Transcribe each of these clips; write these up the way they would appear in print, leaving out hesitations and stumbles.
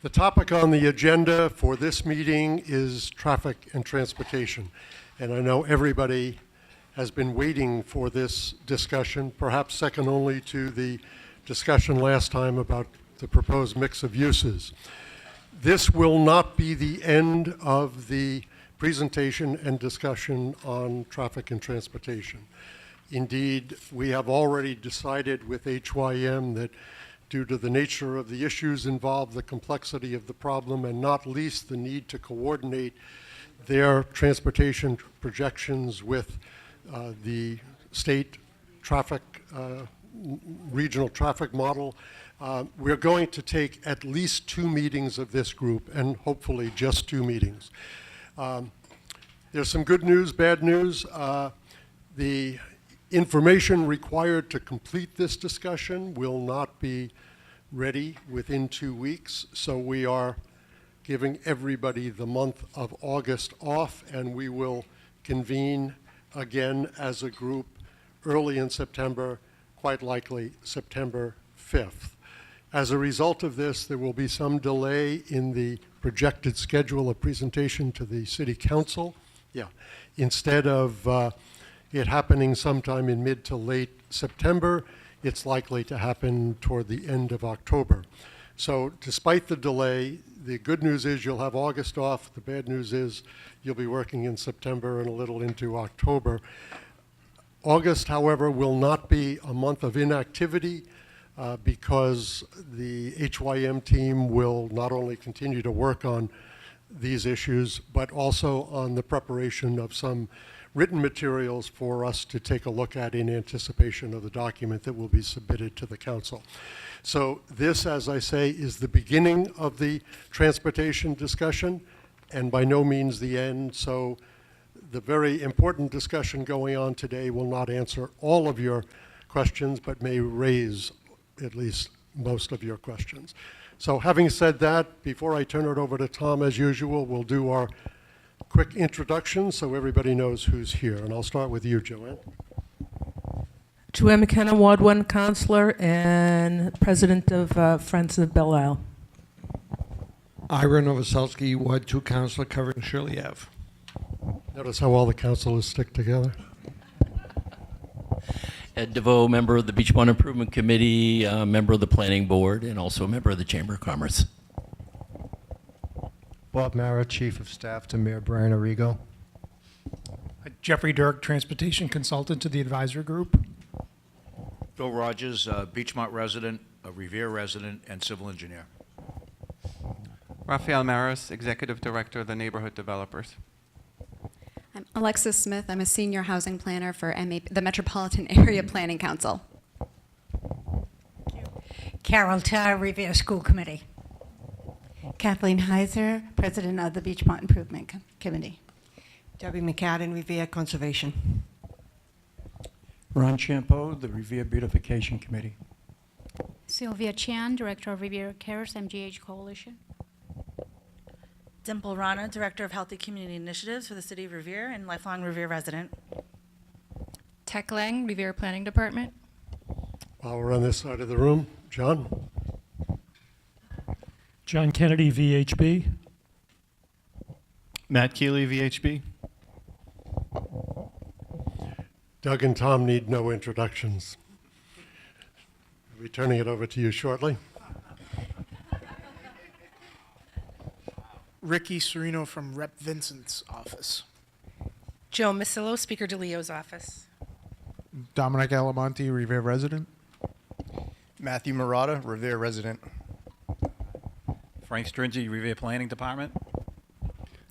The topic on the agenda for this meeting is traffic and transportation. And I know everybody has been waiting for this discussion, perhaps second only to the discussion last time about the proposed mix of uses. This will not be the end of the presentation and discussion on traffic and transportation. Indeed, we have already decided with HYM that due to the nature of the issues involved, the complexity of the problem, and not least the need to coordinate their transportation projections with the state traffic, regional traffic model, we're going to take at least 2 meetings of this group, and hopefully just 2 meetings. There's some good news, bad news. The information required to complete this discussion will not be ready within 2 weeks, so we are giving everybody the month of August off, and we will convene again as a group early in September, quite likely September 5th. As a result of this, there will be some delay in the projected schedule of presentation to the City Council. Instead of it happening sometime in mid to late September, it's likely to happen toward the end of October. So despite the delay, the good news is you'll have August off. The bad news is you'll be working in September and a little into October. August, however, will not be a month of inactivity because the HYM team will not only continue to work on these issues, but also on the preparation of some written materials for us to take a look at in anticipation of the document that will be submitted to the council. So this, as I say, is the beginning of the transportation discussion and by no means the end. So the very important discussion going on today will not answer all of your questions, but may raise at least most of your questions. So having said that, before I turn it over to Tom, as usual, we'll do our quick introduction so everybody knows who's here. And I'll start with you, Joanne. Joanne McKenna, Ward 1 Councilor and President of Friends of Belle Isle. Ira Novoselsky, Ward 2 Councilor, covering Shirley Ave. Notice how all the councilors stick together. Ed DeVoe, member of the Beachmont Improvement Committee, member of the Planning Board, and also a member of the Chamber of Commerce. Bob Mara, Chief of Staff to Mayor Brian Arrigo. Jeffrey Dirk, Transportation Consultant to the Advisory Group. Bill Rogers, Beachmont resident, a Revere resident, and civil engineer. Rafael Maris, Executive Director of the Neighborhood Developers. I'm Alexis Smith. I'm a senior housing planner for the Metropolitan Area Planning Council. Carol Tarr, Revere School Committee. Kathleen Heiser, President of the Beachmont Improvement Committee. Debbie McCadden, Revere Conservation. Ron Champeau, the Revere Beautification Committee. Sylvia Chan, Director of Revere Cares MGH Coalition. Dimple Rana, Director of Healthy Community Initiatives for the City of Revere and lifelong Revere resident. Tech Lang, Revere Planning Department. While we're on this side of the room, John. John Kennedy, VHB. Matt Keeley, VHB. Doug and Tom need no introductions. I'll be turning it over to you shortly. Ricky Serino from Rep. Vincent's office. Joe Masillo, Speaker DeLeo's office. Dominic Alamonte, Revere resident. Matthew Murata, Revere resident. Frank Stringy, Revere Planning Department.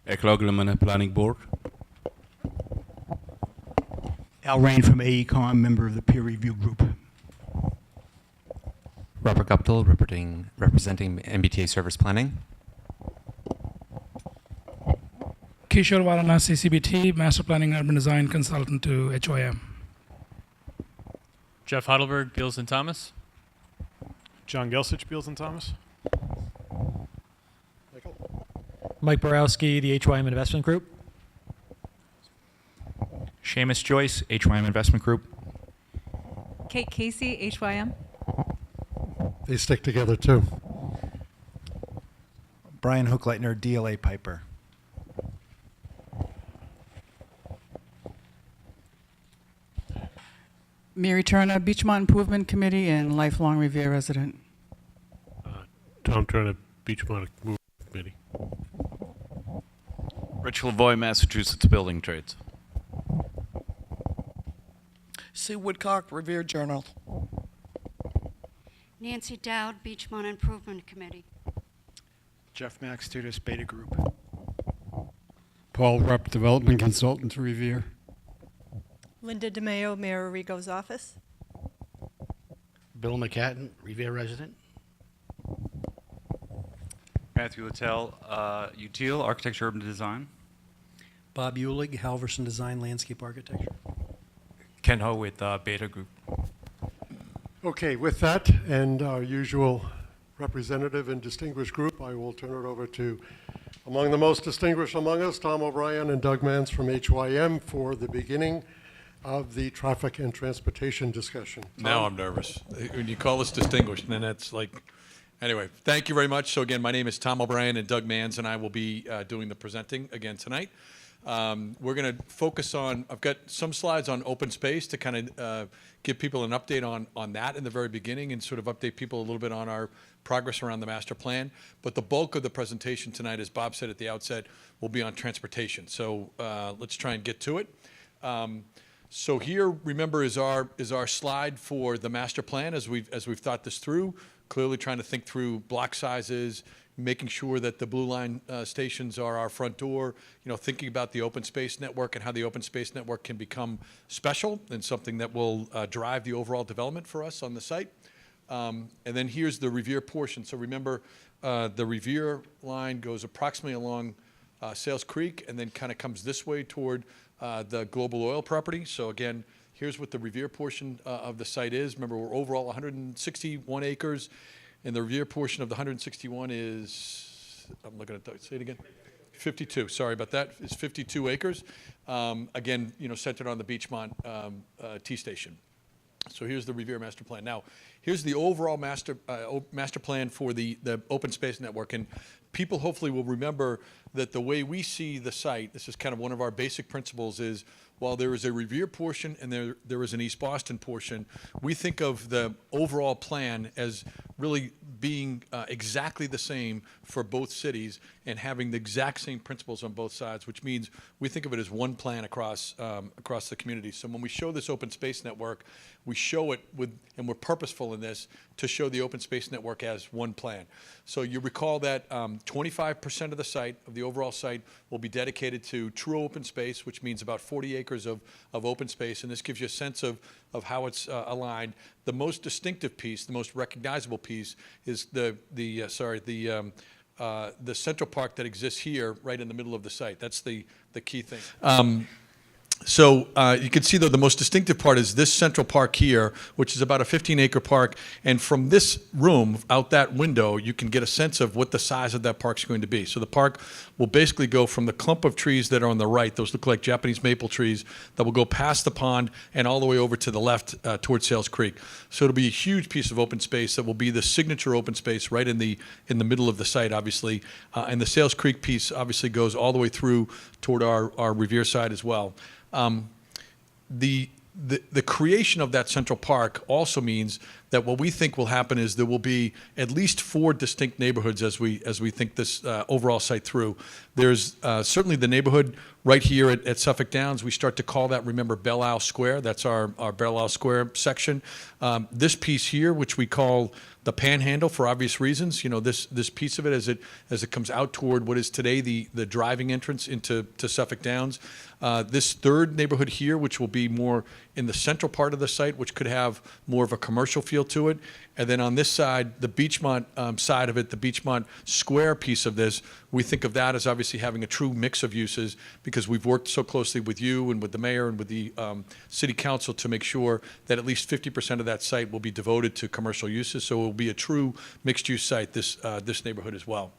Ekloglumana Planning Board. Al Rain from AECOM, member of the peer review group. Robert Guptill, representing Mbta Service Planning. Kishore Varanasi, CBT, Master Planning Urban Design Consultant to HYM. Jeff Heidelberg, Beals and Thomas. John Gelsich, Beals and Thomas. Mike Borowski, the HYM Investment Group. Seamus Joyce, HYM Investment Group. Kate Casey, HYM. They stick together too. Brian Hookleitner, DLA Piper. Mary Turner, Beachmont Improvement Committee and lifelong Revere resident. Tom Turner, Beachmont Movement Committee. Rich Lavoie, Massachusetts Building Trades. Sue Woodcock, Revere Journal. Nancy Dowd, Beachmont Improvement Committee. Jeff Max, Studis Beta Group. Paul Rupp, Development Consultant, Revere. Linda DeMayo, Mayor Arrigo's office. Bill McCatton, Revere resident. Matthew Littell, UTIL, Architecture Urban Design. Bob Eulig, Halverson Design Landscape Architecture. Ken Ho with Beta Group. Okay, with that and our usual representative and distinguished group, I will turn it over to, among the most distinguished among us, Tom O'Brien and Doug Mans from HYM for the beginning of the traffic and transportation discussion. Tom? Now I'm nervous. When you call us distinguished, then that's like, anyway, thank you very much. So again, my name is Tom O'Brien, and Doug Mans and I will be doing the presenting again tonight. We're going to focus on, I've got some slides on open space to kind of give people an update on that in the very beginning and sort of update people a little bit on our progress around the master plan. But the bulk of the presentation tonight, as Bob said at the outset, will be on transportation. So let's try and get to it. So here, remember, is our slide for the master plan as we've thought this through. Clearly trying to think through block sizes, making sure that the blue line stations are our front door, thinking about the open space network and how the open space network can become special and something that will drive the overall development for us on the site. And then here's the Revere portion. So remember, the Revere line goes approximately along Sales Creek and then kind of comes this way toward the Global Oil property. So again, here's what the Revere portion of the site is. Remember, we're overall 161 acres. And the Revere portion of the 161 is, I'm looking at, say it again, 52, sorry about that, is 52 acres. Again, centered on the Beachmont T station. So here's the Revere master plan. Now, here's the overall master plan for the open space network. And people hopefully will remember that the way we see the site, this is kind of one of our basic principles, is while there is a Revere portion and there is an East Boston portion, we think of the overall plan as really being exactly the same for both cities and having the exact same principles on both sides, which means we think of it as one plan across the community. So when we show this open space network, we show it and we're purposeful in this to show the open space network as one plan. So you recall that 25% of the site, of the overall site, will be dedicated to true open space, which means about 40 acres of open space, and this gives you a sense of how it's aligned. The most distinctive piece, the most recognizable piece, is the Central Park that exists here, right in the middle of the site. That's the key thing. So you can see, though, the most distinctive part is this central park here, which is about a 15-acre park. And from this room, out that window, you can get a sense of what the size of that park's going to be. So the park will basically go from the clump of trees that are on the right, those look like Japanese maple trees, that will go past the pond and all the way over to the left towards Sales Creek. So it'll be a huge piece of open space that will be the signature open space right in the middle of the site, obviously. And the Sales Creek piece obviously goes all the way through toward our Revere side as well. The creation of that central park also means that what we think will happen is there will be at least 4 distinct neighborhoods as we think this overall site through. There's certainly the neighborhood right here at Suffolk Downs. We start to call that, remember, Belle Isle Square. That's our Belle Isle Square section. This piece here, which we call the Panhandle for obvious reasons, this piece of it as it comes out toward what is today the driving entrance into Suffolk Downs. This third neighborhood here, which will be more in the central part of the site, which could have more of a commercial feel to it. And then on this side, the Beachmont side of it, the Beachmont Square piece of this, we think of that as obviously having a true mix of uses because we've worked so closely with you and with the mayor and with the city council to make sure that at least 50% of that site will be devoted to commercial uses. So it will be a true mixed-use site, this neighborhood as well.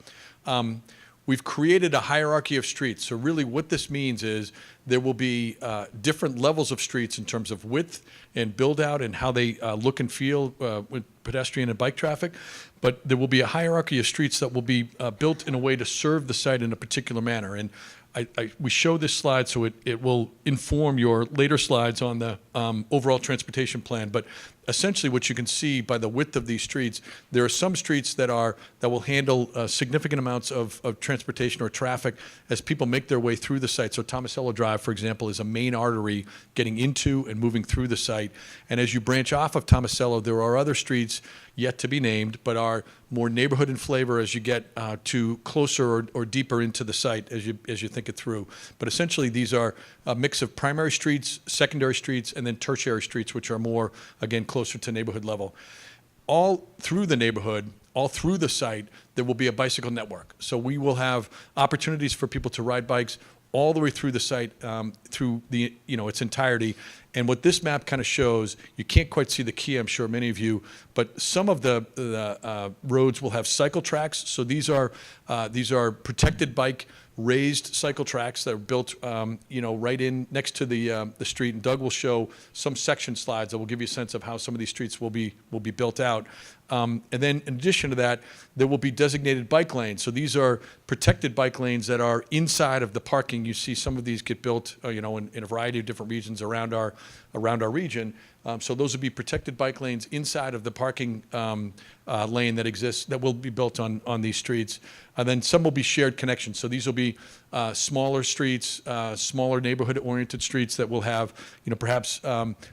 we've created a hierarchy of streets. So really what this means is there will be different levels of streets in terms of width and build out and how they look and feel with pedestrian and bike traffic. But there will be a hierarchy of streets that will be built in a way to serve the site in a particular manner. And we show this slide so it will inform your later slides on the overall transportation plan. But essentially what you can see by the width of these streets, there are some streets that will handle significant amounts of transportation or traffic as people make their way through the site. So Tomasello Drive, for example, is a main artery getting into and moving through the site. And as you branch off of Tomasello, there are other streets yet to be named, but are more neighborhood in flavor as you get to closer or deeper into the site as you think it through. But essentially, these are a mix of primary streets, secondary streets, and then tertiary streets, which are more, again, closer to neighborhood level. All through the neighborhood, all through the site, there will be a bicycle network. So we will have opportunities for people to ride bikes all the way through the site, through its entirety. And what this map kind of shows, you can't quite see the key, I'm sure many of you, but some of the roads will have cycle tracks. So these are protected bike raised cycle tracks that are built, right in next to the street. And Doug will show some section slides that will give you a sense of how some of these streets will be built out. And then in addition to that, there will be designated bike lanes. So these are protected bike lanes that are inside of the parking. You see some of these get built, in a variety of different regions around our region. So those will be protected bike lanes inside of the parking lane that exists, that will be built on these streets. And then some will be shared connections. So these will be smaller streets, smaller neighborhood-oriented streets that will have, perhaps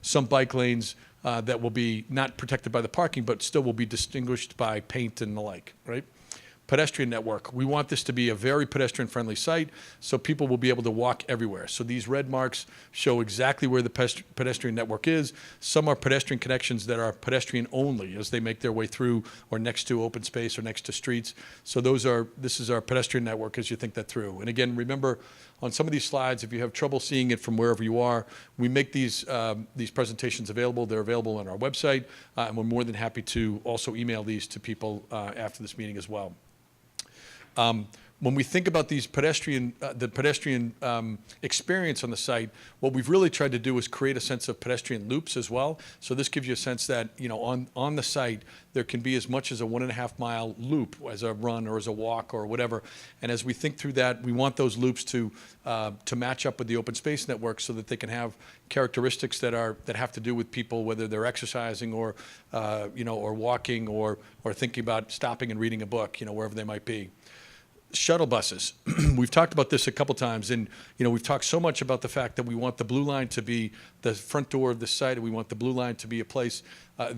some bike lanes that will be not protected by the parking, but still will be distinguished by paint and the like, right? Pedestrian network. We want this to be a very pedestrian-friendly site, so people will be able to walk everywhere. So these red marks show exactly where the pedestrian network is. Some are pedestrian connections that are pedestrian only as they make their way through or next to open space or next to streets. So this is our pedestrian network as you think that through. And again, remember, on some of these slides, if you have trouble seeing it from wherever you are, we make these presentations available. They're available on our website, and we're more than happy to also email these to people after this meeting as well. When we think about these the pedestrian experience on the site, what we've really tried to do is create a sense of pedestrian loops as well. So this gives you a sense that, on the site, there can be as much as a 1.5 mile loop as a run or as a walk or whatever. And as we think through that, we want those loops to match up with the open space network so that they can have characteristics that have to do with people, whether they're exercising or walking or thinking about stopping and reading a book, wherever they might be. Shuttle buses. We've talked about this a couple times, and we've talked so much about the fact that we want the blue line to be the front door of the site, and we want the blue line to be a place,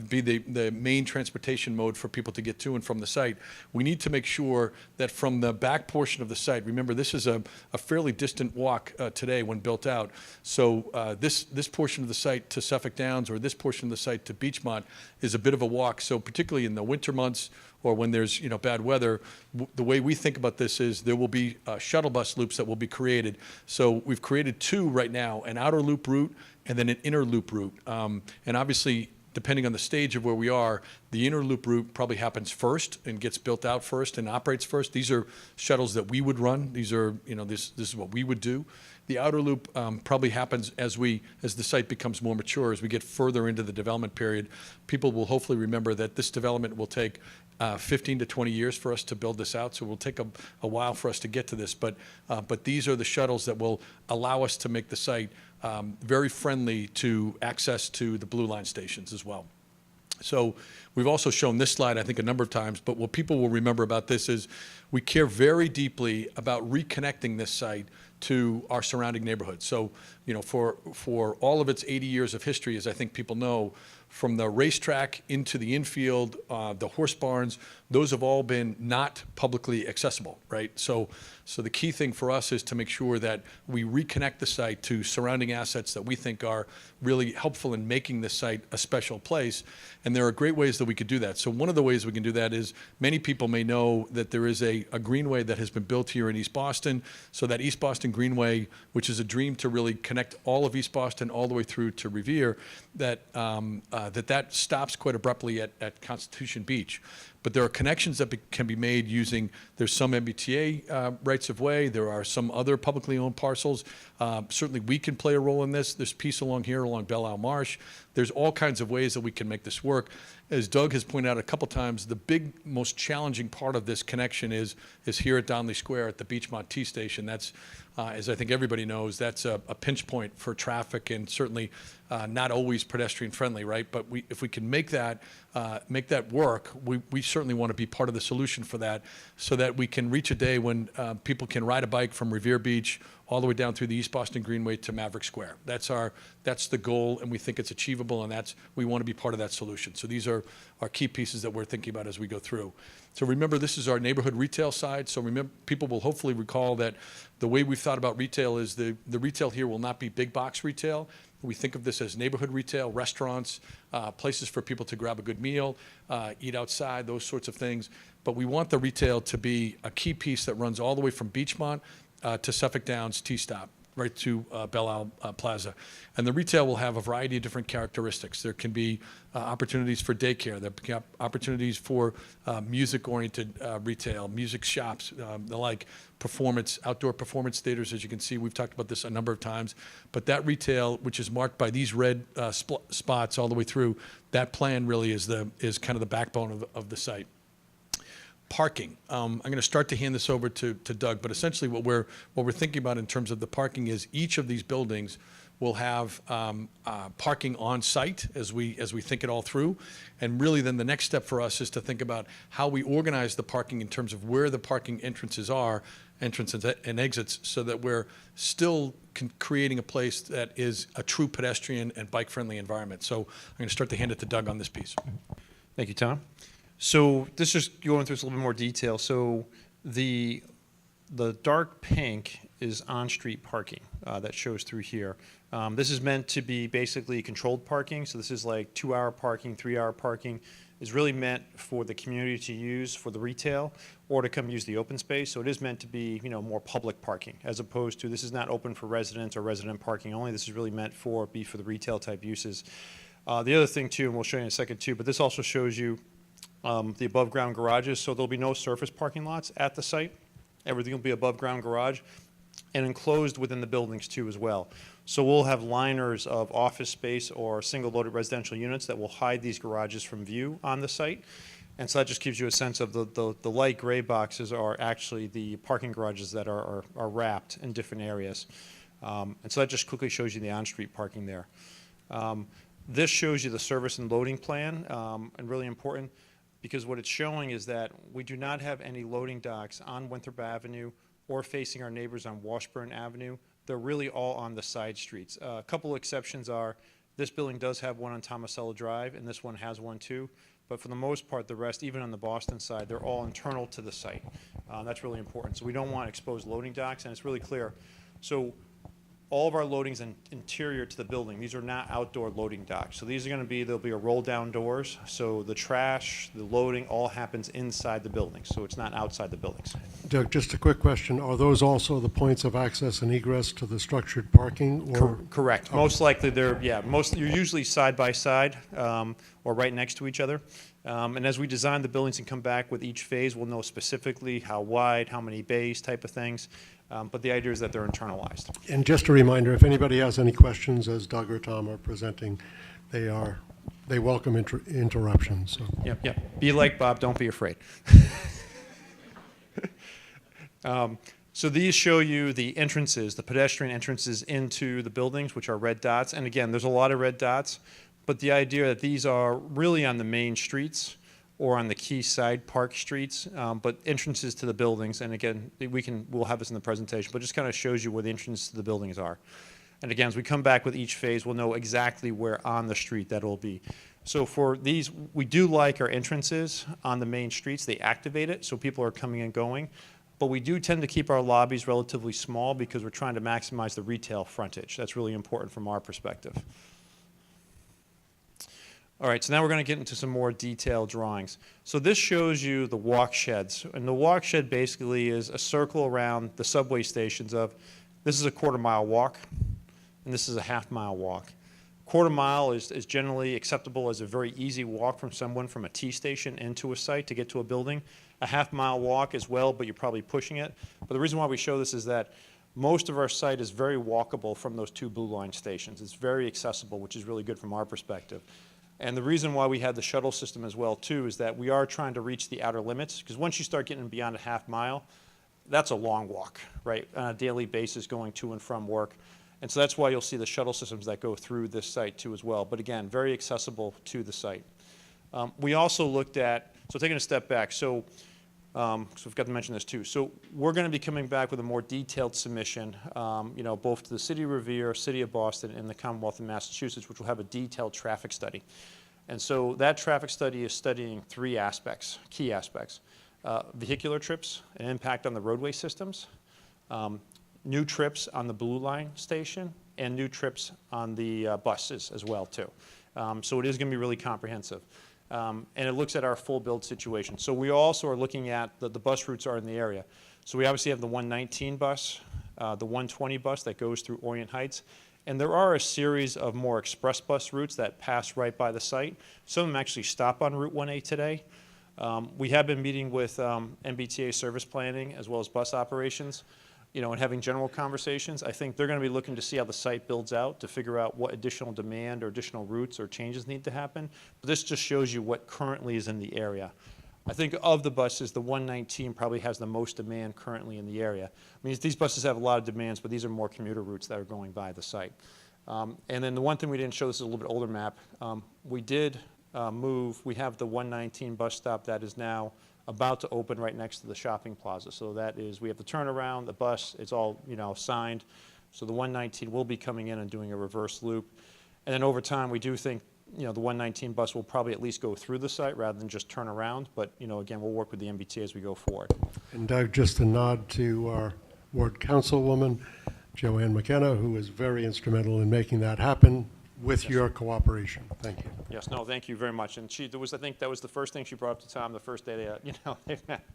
be the main transportation mode for people to get to and from the site. We need to make sure that from the back portion of the site, remember this is a fairly distant walk today when built out. So this portion of the site to Suffolk Downs or this portion of the site to Beachmont is a bit of a walk. So particularly in the winter months, or when there's bad weather, the way we think about this is there will be shuttle bus loops that will be created. So we've created two right now, an outer loop route and then an inner loop route. And obviously, depending on the stage of where we are, the inner loop route probably happens first and gets built out first and operates first. These are shuttles that we would run. These are, this is what we would do. The outer loop probably happens as the site becomes more mature, as we get further into the development period. People will hopefully remember that this development will take 15 to 20 years for us to build this out, so it will take a while for us to get to this. But these are the shuttles that will allow us to make the site very friendly to access to the Blue Line stations as well. So we've also shown this slide, I think, a number of times, but what people will remember about this is we care very deeply about reconnecting this site to our surrounding neighborhood. So, for all of its 80 years of history, as I think people know, from the racetrack into the infield, the horse barns, those have all been not publicly accessible, right? So the key thing for us is to make sure that we reconnect the site to surrounding assets that we think are really helpful in making this site a special place. And there are great ways that we could do that. So one of the ways we can do that is many people may know that there is a greenway that has been built here in East Boston. So that East Boston Greenway, which is a dream to really connect all of East Boston all the way through to Revere, that stops quite abruptly at Constitution Beach. but there are connections that can be made using, there's some MBTA rights of way, there are some other publicly owned parcels. Certainly we can play a role in this. There's piece along here, along Belle Isle Marsh. There's all kinds of ways that we can make this work. As Doug has pointed out a couple times, the big, most challenging part of this connection is here at Donnelly Square at the Beachmont T Station. That's, as I think everybody knows, that's a pinch point for traffic and certainly not always pedestrian friendly, right? But if we can make that work, we certainly want to be part of the solution for that, so that we can reach a day when people can ride a bike from Revere Beach all the way down through the East Boston Greenway to Maverick Square. That's the goal, and we think it's achievable, and we want to be part of that solution. So these are our key pieces that we're thinking about as we go through. So remember, this is our neighborhood retail side. So remember, people will hopefully recall that the way we've thought about retail is the retail here will not be big box retail. We think of this as neighborhood retail, restaurants, places for people to grab a good meal, eat outside, those sorts of things. But we want the retail to be a key piece that runs all the way from Beachmont to Suffolk Downs T-Stop, right to Belle Isle Plaza. And the retail will have a variety of different characteristics. There can be opportunities for daycare. There can be opportunities for music-oriented retail, music shops, the like, outdoor performance theaters. As you can see, we've talked about this a number of times. But that retail, which is marked by these red spots all the way through, that plan really is kind of the backbone of the site. Parking. I'm going to start to hand this over to Doug, but essentially what we're thinking about in terms of the parking is each of these buildings will have parking on site as we think it all through. And really then the next step for us is to think about how we organize the parking in terms of where the parking entrances and exits, so that we're still creating a place that is a true pedestrian and bike-friendly environment. So I'm going to start to hand it to Doug on this piece. Thank you, Tom. So this is going through this a little bit more detail. So the dark pink is on-street parking that shows through here. This is meant to be basically controlled parking. So this is like 2-hour parking, 3-hour parking. Is really meant for the community to use for the retail or to come use the open space. So it is meant to be, more public parking, as opposed to, this is not open for residents or resident parking only. This is really meant for the retail type uses. The other thing too, and we'll show you in a second too, but this also shows you the above ground garages. So there'll be no surface parking lots at the site. Everything will be above ground garage and enclosed within the buildings too as well. So we'll have liners of office space or single loaded residential units that will hide these garages from view on the site. And so that just gives you a sense of the light gray boxes are actually the parking garages that are wrapped in different areas. And so that just quickly shows you the on-street parking there. This shows you the service and loading plan, and really important, because what it's showing is that we do not have any loading docks on Winthrop Avenue or facing our neighbors on Washburn Avenue. They're really all on the side streets. A couple of exceptions are, this building does have one on Tomasello Drive, and this one has one too. But for the most part, the rest, even on the Boston side, they're all internal to the site. That's really important. So we don't want exposed loading docks, and it's really clear. So all of our loadings interior to the building. These are not outdoor loading docks. So these are going to be, there'll be a roll down doors. So the trash, the loading, all happens inside the building. So it's not outside the buildings. Doug, just a quick question. Are those also the points of access and egress to the structured parking? Or? Correct. Okay. Most likely you're usually side by side or right next to each other. And as we design the buildings and come back with each phase, we'll know specifically how wide, how many bays type of things. But the idea is that they're internalized. And just a reminder, if anybody has any questions as Doug or Tom are presenting, they welcome interruptions. So. Yep. Be like Bob, don't be afraid. So these show you the entrances, the pedestrian entrances into the buildings, which are red dots. And again, there's a lot of red dots, but the idea that these are really on the main streets or on the key side park streets, but entrances to the buildings. And again, we'll have this in the presentation, but just kind of shows you where the entrances to the buildings are. And again, as we come back with each phase, we'll know exactly where on the street that'll be. So for these, we do like our entrances on the main streets. They activate it, so people are coming and going. But we do tend to keep our lobbies relatively small because we're trying to maximize the retail frontage. That's really important from our perspective. All right, so now we're going to get into some more detailed drawings. So this shows you the walk sheds. And the walk shed basically is a circle around the subway stations of, this is a 1/4 mile walk, and this is a 1/2 mile walk. quarter mile is generally acceptable as a very easy walk from someone from a T station into a site to get to a building. A half-mile walk as well, but you're probably pushing it. But the reason why we show this is that most of our site is very walkable from those 2 Blue Line stations. It's very accessible, which is really good from our perspective. And the reason why we had the shuttle system as well, too, is that we are trying to reach the outer limits, because once you start getting beyond a half mile, that's a long walk, right, on a daily basis going to and from work. And so that's why you'll see the shuttle systems that go through this site, too, as well. But again, very accessible to the site. We also looked at, so taking a step back, so we've got to mention this too. So we're going to be coming back with a more detailed submission, both to the City of Revere, City of Boston, and the Commonwealth of Massachusetts, which will have a detailed traffic study. And so that traffic study is studying 3 aspects, key aspects: vehicular trips, an impact on the roadway systems, new trips on the Blue Line station, and new trips on the buses as well too. So it is going to be really comprehensive. And it looks at our full build situation. So we also are looking at the bus routes are in the area. So we obviously have the 119 bus, the 120 bus that goes through Orient Heights. And there are a series of more express bus routes that pass right by the site. Some of them actually stop on Route 1A today. We have been meeting with MBTA service planning as well as bus operations, and having general conversations. I think they're going to be looking to see how the site builds out to figure out what additional demand or additional routes or changes need to happen. But this just shows you what currently is in the area. I think of the buses, the 119 probably has the most demand currently in the area. I mean, these buses have a lot of demands, but these are more commuter routes that are going by the site. And then the one thing we didn't show, this is a little bit older map, we did we have the 119 bus stop that is now about to open right next to the shopping plaza. So that is, we have the turnaround, the bus, it's all, signed. So the 119 will be coming in and doing a reverse loop. And then over time, we do think, the 119 bus will probably at least go through the site rather than just turn around. But, again, we'll work with the MBTA as we go forward. And Doug, just a nod to our ward councilwoman, Joanne McKenna, who was very instrumental in making that happen with your cooperation. Thank you. Yes, no, thank you very much. And I think that was the first thing she brought up to Tom the first day they met.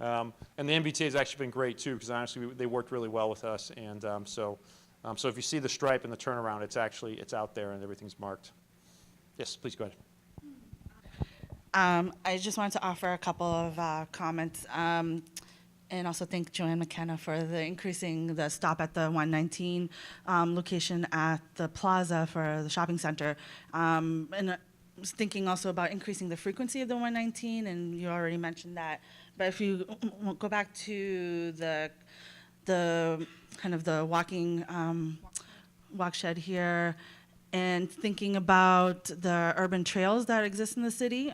And the MBTA has actually been great too, because honestly, they worked really well with us. And so if you see the stripe and the turnaround, it's out there and everything's marked. Yes, please go ahead. I just wanted to offer a couple of comments. And also thank Joanne McKenna for increasing the stop at the 119 location at the plaza for the shopping center. And I was thinking also about increasing the frequency of the 119, and you already mentioned that. But if you go back to the kind of the walking walk shed here, and thinking about the urban trails that exist in the city,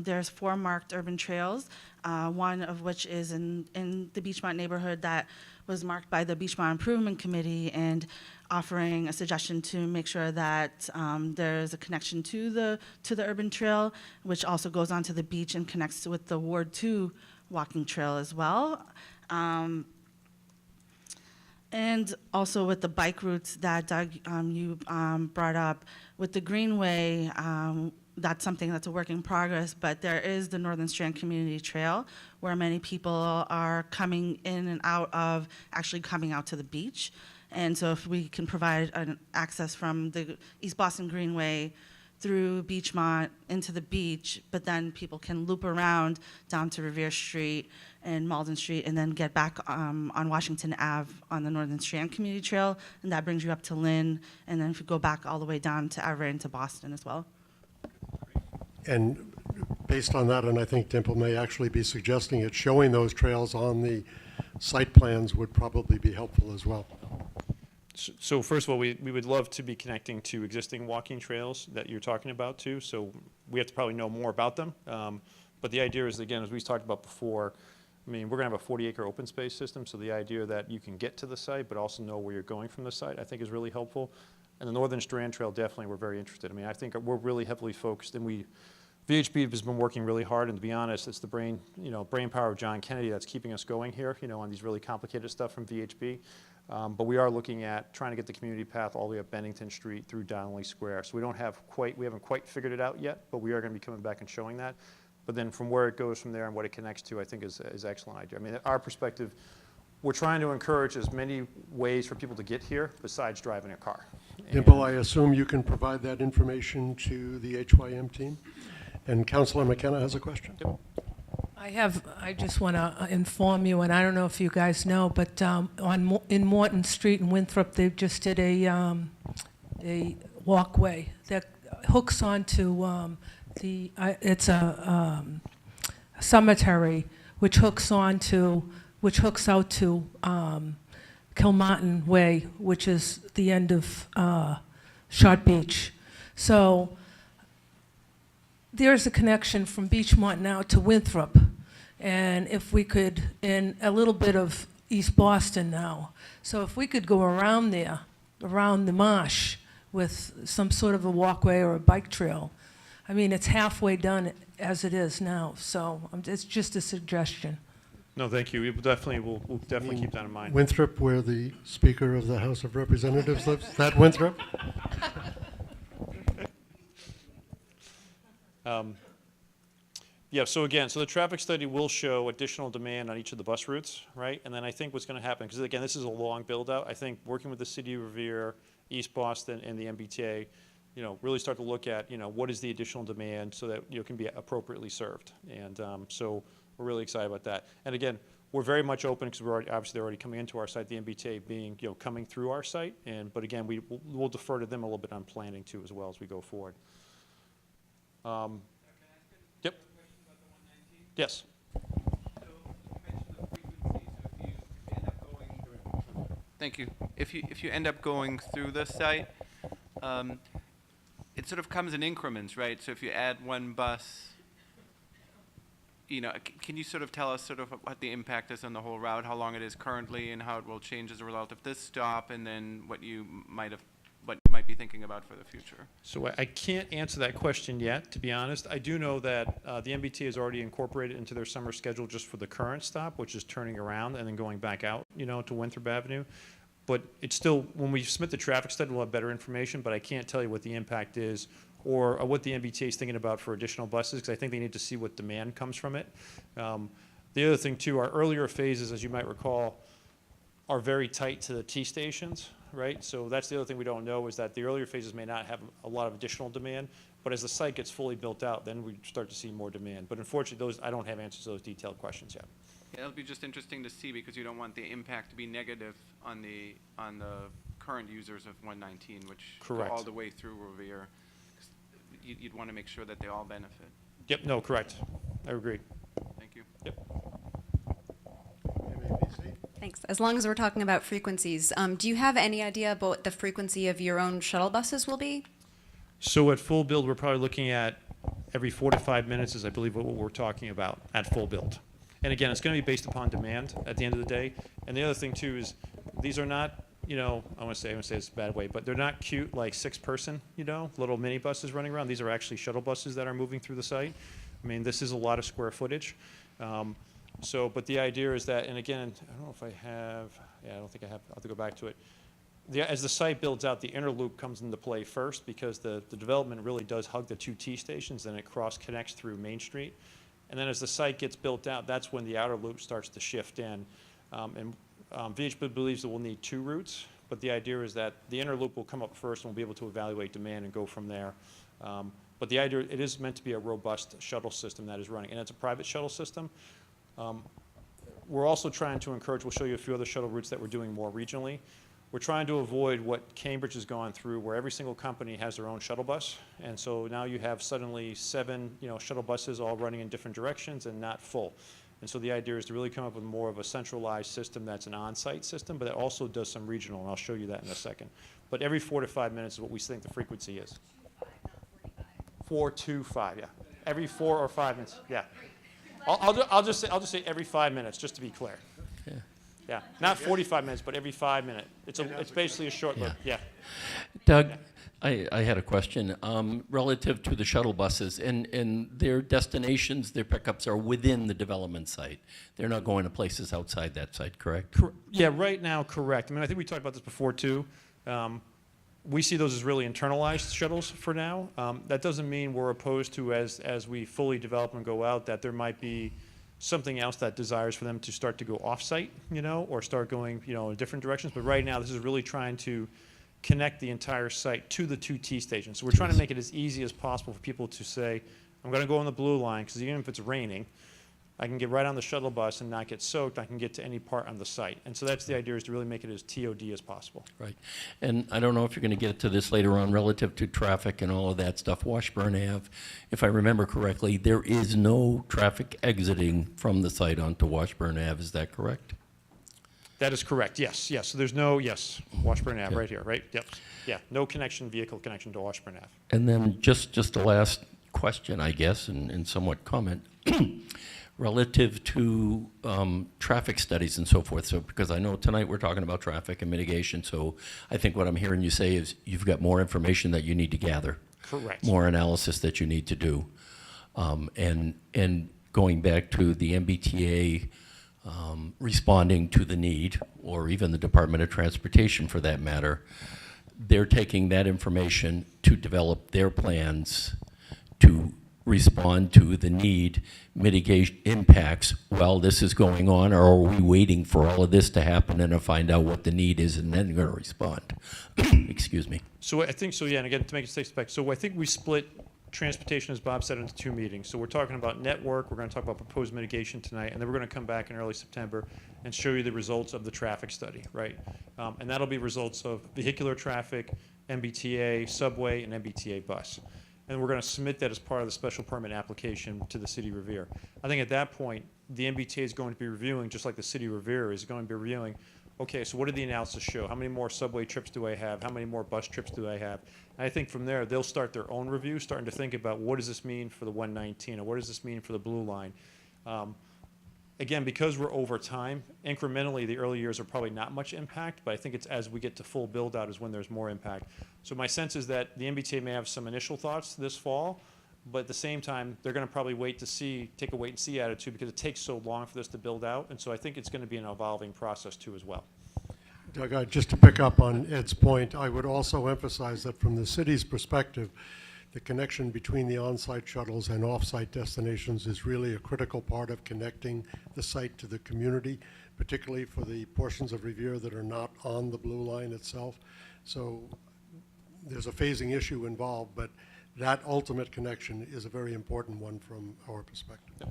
there's 4 marked urban trails, one of which is in the Beachmont neighborhood that was marked by the Beachmont Improvement Committee, and offering a suggestion to make sure that there's a connection to the urban trail, which also goes onto the beach and connects with the Ward 2 walking trail as well. And also with the bike routes that Doug, you brought up, with the Greenway, that's something that's a work in progress, but there is the Northern Strand Community Trail where many people are coming in and out of, actually coming out to the beach. And so if we can provide an access from the East Boston Greenway through Beachmont into the beach, but then people can loop around down to Revere Street and Malden Street, and then get back on Washington Ave on the Northern Strand Community Trail, and that brings you up to Lynn, and then if you go back all the way down to Everett and to Boston as well. And based on that, and I think Dimple may actually be suggesting it, showing those trails on the site plans would probably be helpful as well. So first of all, we would love to be connecting to existing walking trails that you're talking about too. So we have to probably know more about them. But the idea is, again, as we talked about before, I mean, we're going to have a 40-acre open space system. So the idea that you can get to the site, but also know where you're going from the site, I think is really helpful. And the Northern Strand Trail, definitely, we're very interested. I mean, I think we're really heavily focused, and VHB has been working really hard, and to be honest, it's the brain power of John Kennedy that's keeping us going here, on these really complicated stuff from VHB. But we are looking at trying to get the community path all the way up Bennington Street through Donnelly Square. So we haven't quite figured it out yet, but we are going to be coming back and showing that. But then from where it goes from there and what it connects to, I think is excellent idea. I mean, our perspective, we're trying to encourage as many ways for people to get here besides driving a car. Dimple, I assume you can provide that information to the HYM team? And Councilor McKenna has a question. I just want to inform you, and I don't know if you guys know, but in Morton Street in Winthrop, they just did a walkway that hooks onto it's a cemetery which hooks out to Kilmartin Way, which is the end of Short Beach. So there's a connection from Beachmont now to Winthrop, and if we could, in a little bit of East Boston now. So if we could go around there, around the marsh, with some sort of a walkway or a bike trail. I mean, it's halfway done as it is now, so it's just a suggestion. No, thank you. We'll definitely keep that in mind. Winthrop, where the Speaker of the House of Representatives lives? That Winthrop? Yeah, so the traffic study will show additional demand on each of the bus routes, right? And then I think what's going to happen, because again, this is a long build out, I think working with the City of Revere, East Boston, and the MBTA, really start to look at, what is the additional demand so that, it can be appropriately served. And so we're really excited about that. And again, we're very much open because obviously they're already coming into our site, the MBTA being, coming through our site. But again, we'll defer to them a little bit on planning too as well as we go forward. Yep. Yes. Thank you. If you end up going through the site, it sort of comes in increments, right? So if you add one bus, can you sort of tell us sort of what the impact is on the whole route, how long it is currently, and how it will change as a result of this stop, and then what you might be thinking about for the future? So I can't answer that question yet, to be honest. I do know that the MBT has already incorporated into their summer schedule just for the current stop, which is turning around and then going back out, to Winthrop Avenue. But it's still, when we submit the traffic study, we'll have better information, but I can't tell you what the impact is or what the MBTA is thinking about for additional buses, because I think they need to see what demand comes from it. The other thing, too, our earlier phases, as you might recall, are very tight to the T stations, right? So that's the other thing we don't know, is that the earlier phases may not have a lot of additional demand, but as the site gets fully built out, then we start to see more demand. But unfortunately, I don't have answers to those detailed questions yet. Yeah, it'll be just interesting to see, because you don't want the impact to be negative on the current users of 119, which Correct. go all the way through Revere. You'd want to make sure that they all benefit. Yep, no, correct. I agree. Thank you. Yep. Thanks. As long as we're talking about frequencies, do you have any idea about what the frequency of your own shuttle buses will be? So at full build, we're probably looking at every 4 to 5 minutes is, I believe, what we're talking about at full build. And again, it's going to be based upon demand at the end of the day. And the other thing, too, is these are not, I want to say it's a bad way, but they're not cute, like 6-person, little mini buses running around. These are actually shuttle buses that are moving through the site. I mean, this is a lot of square footage. But the idea is that, and again, I don't know if I have, I don't think I have, I'll have to go back to it. As the site builds out, the inner loop comes into play first, because the development really does hug the 2 T stations, then it cross-connects through Main Street. And then as the site gets built out, that's when the outer loop starts to shift in. VHB believes that we'll need 2 routes, but the idea is that the inner loop will come up first, and we'll be able to evaluate demand and go from there. But the idea, it is meant to be a robust shuttle system that is running, and it's a private shuttle system. We're also trying to encourage, we'll show you a few other shuttle routes that we're doing more regionally. We're trying to avoid what Cambridge has gone through, where every single company has their own shuttle bus. And so now you have suddenly 7, shuttle buses all running in different directions and not full. And so the idea is to really come up with more of a centralized system that's an on-site system, but that also does some regional, and I'll show you that in a second. But every 4 to 5 minutes is what we think the frequency is. 4 to 5, yeah. Every 4 or 5 minutes, yeah. I'll just say every 5 minutes, just to be clear. Yeah, not 45 minutes, but every 5 minutes. It's basically a short loop. Yeah. Doug, I had a question relative to the shuttle buses, and their destinations, their pickups are within the development site. They're not going to places outside that site, correct? Yeah, right now, correct. I mean, I think we talked about this before too. We see those as really internalized shuttles for now. That doesn't mean we're opposed to, as we fully develop and go out, that there might be something else that desires for them to start to go off-site, or start going, in different directions. But right now, this is really trying to connect the entire site to the two T stations. So we're trying to make it as easy as possible for people to say, I'm going to go on the blue line, because even if it's raining, I can get right on the shuttle bus and not get soaked. I can get to any part on the site. And so that's the idea, is to really make it as TOD as possible. Right. And I don't know if you're going to get to this later on relative to traffic and all of that stuff. Washburn Ave, if I remember correctly, there is no traffic exiting from the site onto Washburn Ave. Is that correct? That is correct, yes. So there's no, Washburn Ave right here, right? Yep. Yeah, no vehicle connection to Washburn Ave. And then just the last question, I guess, and somewhat comment, relative to traffic studies and so forth. So, because I know tonight we're talking about traffic and mitigation, so I think what I'm hearing you say is you've got more information that you need to gather. Correct. More analysis that you need to do. And going back to the MBTA responding to the need, or even the Department of Transportation for that matter, they're taking that information to develop their plans to respond to the need, mitigation impacts while this is going on, or are we waiting for all of this to happen and to find out what the need is and then going to respond? Excuse me. So I think, and again, to make it safe spec, so I think we split transportation, as Bob said, into two meetings. So we're talking about network, we're going to talk about proposed mitigation tonight, and then we're going to come back in early September and show you the results of the traffic study, right? And that'll be results of vehicular traffic, MBTA, subway, and MBTA bus. And we're going to submit that as part of the special permit application to the City of Revere. I think at that point, the MBTA is going to be reviewing, just like the City of Revere is going to be reviewing, okay, so what did the analysis show? How many more subway trips do I have? How many more bus trips do I have? And I think from there, they'll start their own review, starting to think about what does this mean for the 119, or what does this mean for the Blue Line? Again, because we're over time, incrementally, the early years are probably not much impact, but I think it's as we get to full build-out is when there's more impact. So my sense is that the MBTA may have some initial thoughts this fall, but at the same time, they're going to probably take a wait-and-see attitude, because it takes so long for this to build out, and so I think it's going to be an evolving process too as well. Doug, just to pick up on Ed's point, I would also emphasize that from the city's perspective, the connection between the on-site shuttles and off-site destinations is really a critical part of connecting the site to the community, particularly for the portions of Revere that are not on the Blue Line itself. So there's a phasing issue involved, but that ultimate connection is a very important one from our perspective.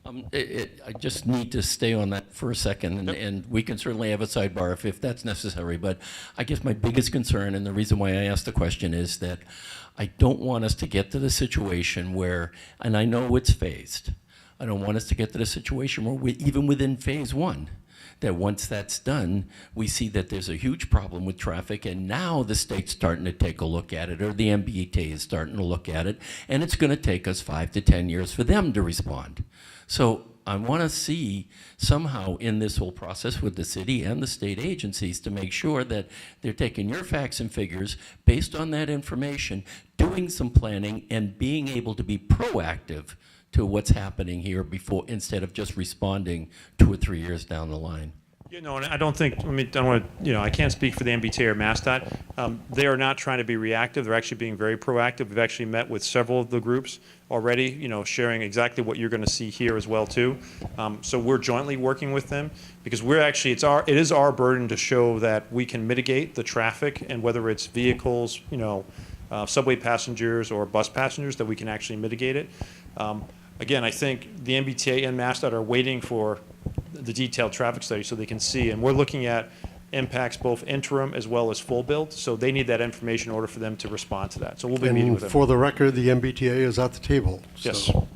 I just need to stay on that for a second, and we can certainly have a sidebar if that's necessary, but I guess my biggest concern, and the reason why I asked the question, is that I don't want us to get to the situation where, and I know it's phased, I don't want us to get to the situation where even within phase one, that once that's done, we see that there's a huge problem with traffic, and now the state's starting to take a look at it, or the MBTA is starting to look at it, and it's going to take us 5 to 10 years for them to respond. So I want to see somehow in this whole process with the city and the state agencies to make sure that they're taking your facts and figures based on that information, doing some planning, and being able to be proactive to what's happening here before, instead of just responding 2 or 3 years down the line. And I don't think, I can't speak for the MBTA or MassDOT. They are not trying to be reactive. They're actually being very proactive. We've actually met with several of the groups already, sharing exactly what you're going to see here as well, too. So we're jointly working with them, because it is our burden to show that we can mitigate the traffic, and whether it's vehicles, subway passengers or bus passengers, that we can actually mitigate it. Again, I think the MBTA and MassDOT are waiting for the detailed traffic study so they can see, and we're looking at impacts both interim as well as full build, so they need that information in order for them to respond to that. So we'll be meeting with them. For the record, the MBTA is at the table. Yes. So. All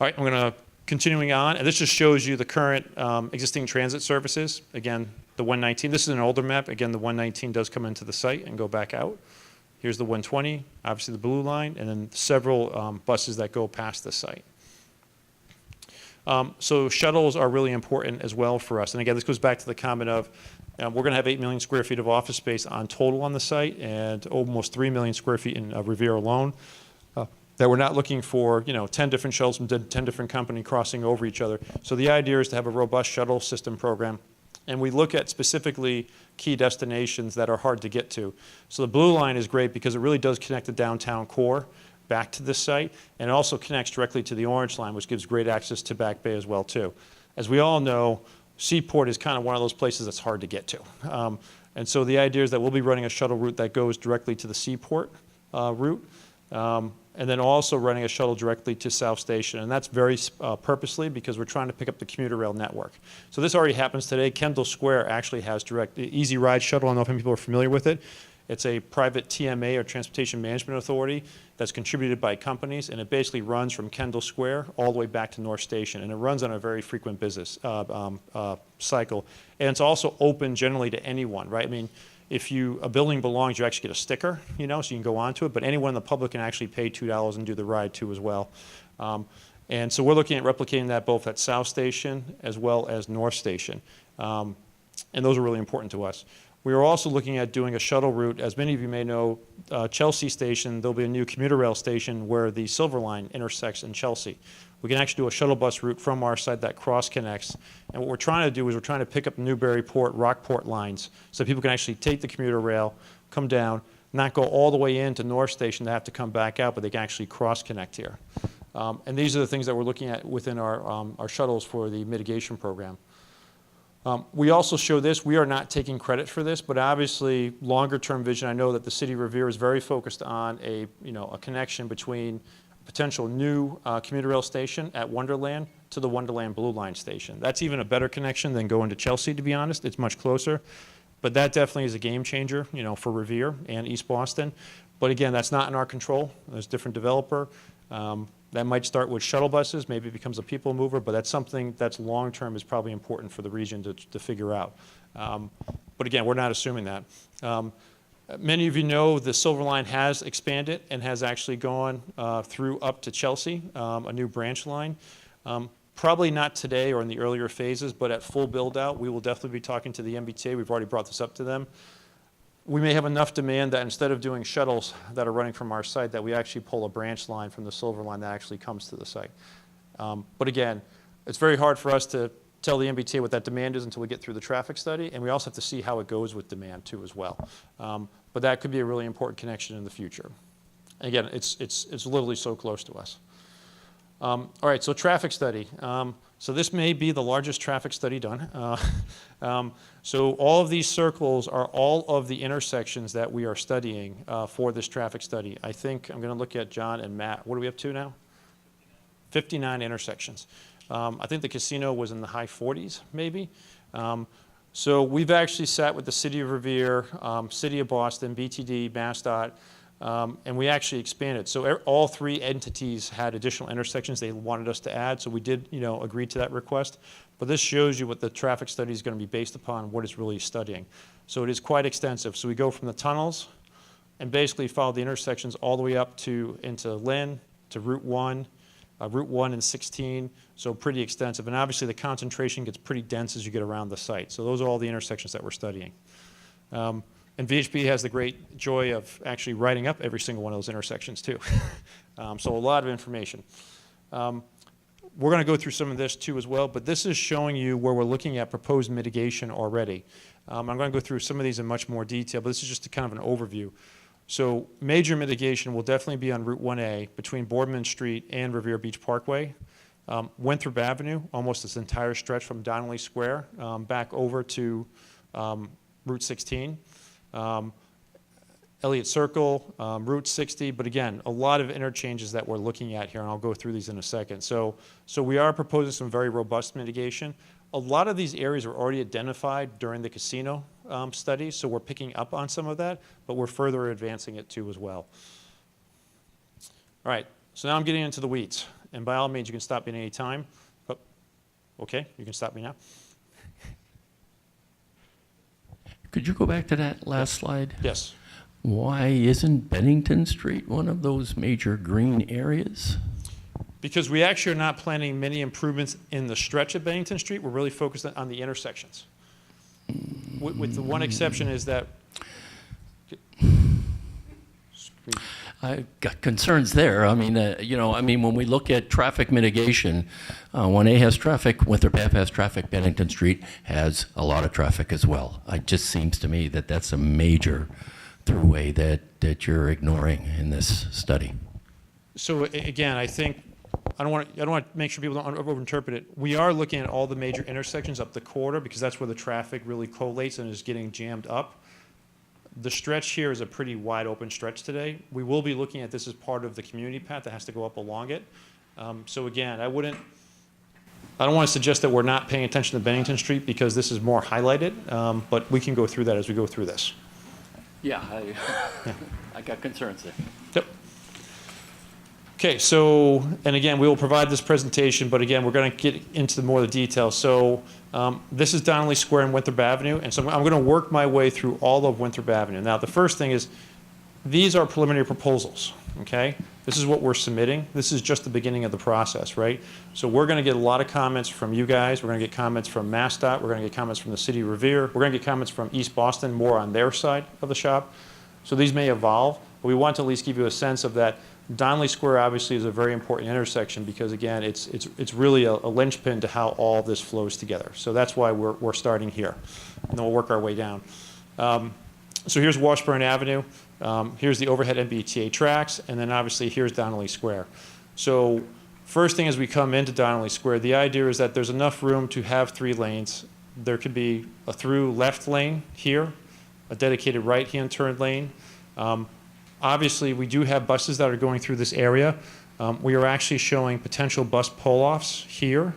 right, I'm going to continuing on, and this just shows you the current existing transit services. Again, the 119, this is an older map. Again, the 119 does come into the site and go back out. Here's the 120, obviously the Blue Line, and then several buses that go past the site. So shuttles are really important as well for us. And again, this goes back to the comment of we're going to have 8 million square feet of office space on total on the site, and almost 3 million square feet in Revere alone. That we're not looking for 10 different shuttles from 10 different companies crossing over each other. So the idea is to have a robust shuttle system program. And we look at specifically key destinations that are hard to get to. So the Blue Line is great because it really does connect the downtown core. back to this site, and it also connects directly to the Orange Line, which gives great access to Back Bay as well, too. As we all know, Seaport is kind of one of those places that's hard to get to. And so the idea is that we'll be running a shuttle route that goes directly to the Seaport route, and then also running a shuttle directly to South Station. And that's very purposely because we're trying to pick up the commuter rail network. So this already happens today. Kendall Square actually has direct Easy Ride Shuttle. I don't know if any people are familiar with it. It's a private TMA, or Transportation Management Authority, that's contributed by companies, and it basically runs from Kendall Square all the way back to North Station, and it runs on a very frequent business cycle. And it's also open generally to anyone, right? I mean, if a building belongs, you actually get a sticker, you know, so you can go onto it, but anyone in the public can actually pay $2 and do the ride too as well. And so we're looking at replicating that both at South Station as well as North Station. And those are really important to us. We are also looking at doing a shuttle route. As many of you may know, Chelsea Station, there'll be a new commuter rail station where the Silver Line intersects in Chelsea. We can actually do a shuttle bus route from our side that cross connects. And what we're trying to do is we're trying to pick up Newburyport, Rockport lines so people can actually take the commuter rail, come down, not go all the way into North Station to have to come back out, but they can actually cross connect here. And these are the things that we're looking at within our shuttles for the mitigation program. We also show this. We are not taking credit for this, but obviously longer-term vision, I know that the city of Revere is very focused on a connection between a potential new commuter rail station at Wonderland to the Wonderland Blue Line station. That's even a better connection than going to Chelsea, to be honest. It's much closer. But that definitely is a game changer, for Revere and East Boston. But again, that's not in our control. There's a different developer. That might start with shuttle buses, maybe it becomes a people mover, but that's something that's long-term is probably important for the region to figure out. But again, we're not assuming that. Many of you know the Silver Line has expanded and has actually gone through up to Chelsea, a new branch line. Probably not today or in the earlier phases, but at full build-out, we will definitely be talking to the Mbta. We've already brought this up to them. We may have enough demand that instead of doing shuttles that are running from our site, that we actually pull a branch line from the Silver Line that actually comes to the site. But again, it's very hard for us to tell the MBTA what that demand is until we get through the traffic study, and we also have to see how it goes with demand too as well. But that could be a really important connection in the future. And again, it's literally so close to us. All right, so traffic study. So this may be the largest traffic study done. So all of these circles are all of the intersections that we are studying for this traffic study. I think I'm going to look at John and Matt. What are we up to now? 59 intersections. I think the casino was in the high 40s, maybe. So we've actually sat with the City of Revere, City of Boston, BTD, MassDOT, and we actually expanded. So all three entities had additional intersections they wanted us to add, so we did, agree to that request. But this shows you what the traffic study is going to be based upon, what it's really studying. So it is quite extensive. So we go from the tunnels and basically follow the intersections all the way up into Lynn, to Route 1, Route 1 and 16, so pretty extensive. And obviously the concentration gets pretty dense as you get around the site. So those are all the intersections that we're studying. And VHB has the great joy of actually writing up every single one of those intersections too. So a lot of information. We're going to go through some of this too as well, but this is showing you where we're looking at proposed mitigation already. I'm going to go through some of these in much more detail, but this is just a kind of an overview. So major mitigation will definitely be on Route 1A between Boardman Street and Revere Beach Parkway. Winthrop Avenue, almost this entire stretch from Donnelly Square back over to Route 16. Elliott Circle, Route 60, but again, a lot of interchanges that we're looking at here, and I'll go through these in a second. So we are proposing some very robust mitigation. A lot of these areas are already identified during the casino study, so we're picking up on some of that, but we're further advancing it too as well. All right, so now I'm getting into the weeds, and by all means, you can stop me at any time. But, okay, you can stop me now. Could you go back to that last slide? Yes. Why isn't Bennington Street one of those major green areas? Because we actually are not planning many improvements in the stretch of Bennington Street. We're really focused on the intersections. With the one exception is that... I've got concerns there. I mean, when we look at traffic mitigation, 1A has traffic, Winthrop Ave has traffic, Bennington Street has a lot of traffic as well. It just seems to me that that's a major throughway that you're ignoring in this study. So again, I think, I don't want to make sure people don't overinterpret it. We are looking at all the major intersections up the corridor because that's where the traffic really collates and is getting jammed up. The stretch here is a pretty wide open stretch today. We will be looking at this as part of the community path that has to go up along it. So again, I don't want to suggest that we're not paying attention to Bennington Street because this is more highlighted, but we can go through that as we go through this. Yeah, I got concerns there. Yep. Okay, so, and again, we will provide this presentation, but again, we're going to get into more of the details. So this is Donnelly Square and Winthrop Avenue, and so I'm going to work my way through all of Winthrop Avenue. Now, the first thing is, these are preliminary proposals, okay? This is what we're submitting. This is just the beginning of the process, right? So we're going to get a lot of comments from you guys. We're going to get comments from MassDOT. We're going to get comments from the city of Revere. We're going to get comments from East Boston, more on their side of the shop. So these may evolve, but we want to at least give you a sense of that. Donnelly Square obviously is a very important intersection because, again, it's really a linchpin to how all this flows together. So that's why we're starting here, and then we'll work our way down. So here's Washburn Avenue. Here's the overhead MBTA tracks, and then obviously here's Donnelly Square. So first thing as we come into Donnelly Square, the idea is that there's enough room to have 3 lanes. There could be a through left lane here, a dedicated right-hand turn lane. Obviously, we do have buses that are going through this area. We are actually showing potential bus pull-offs here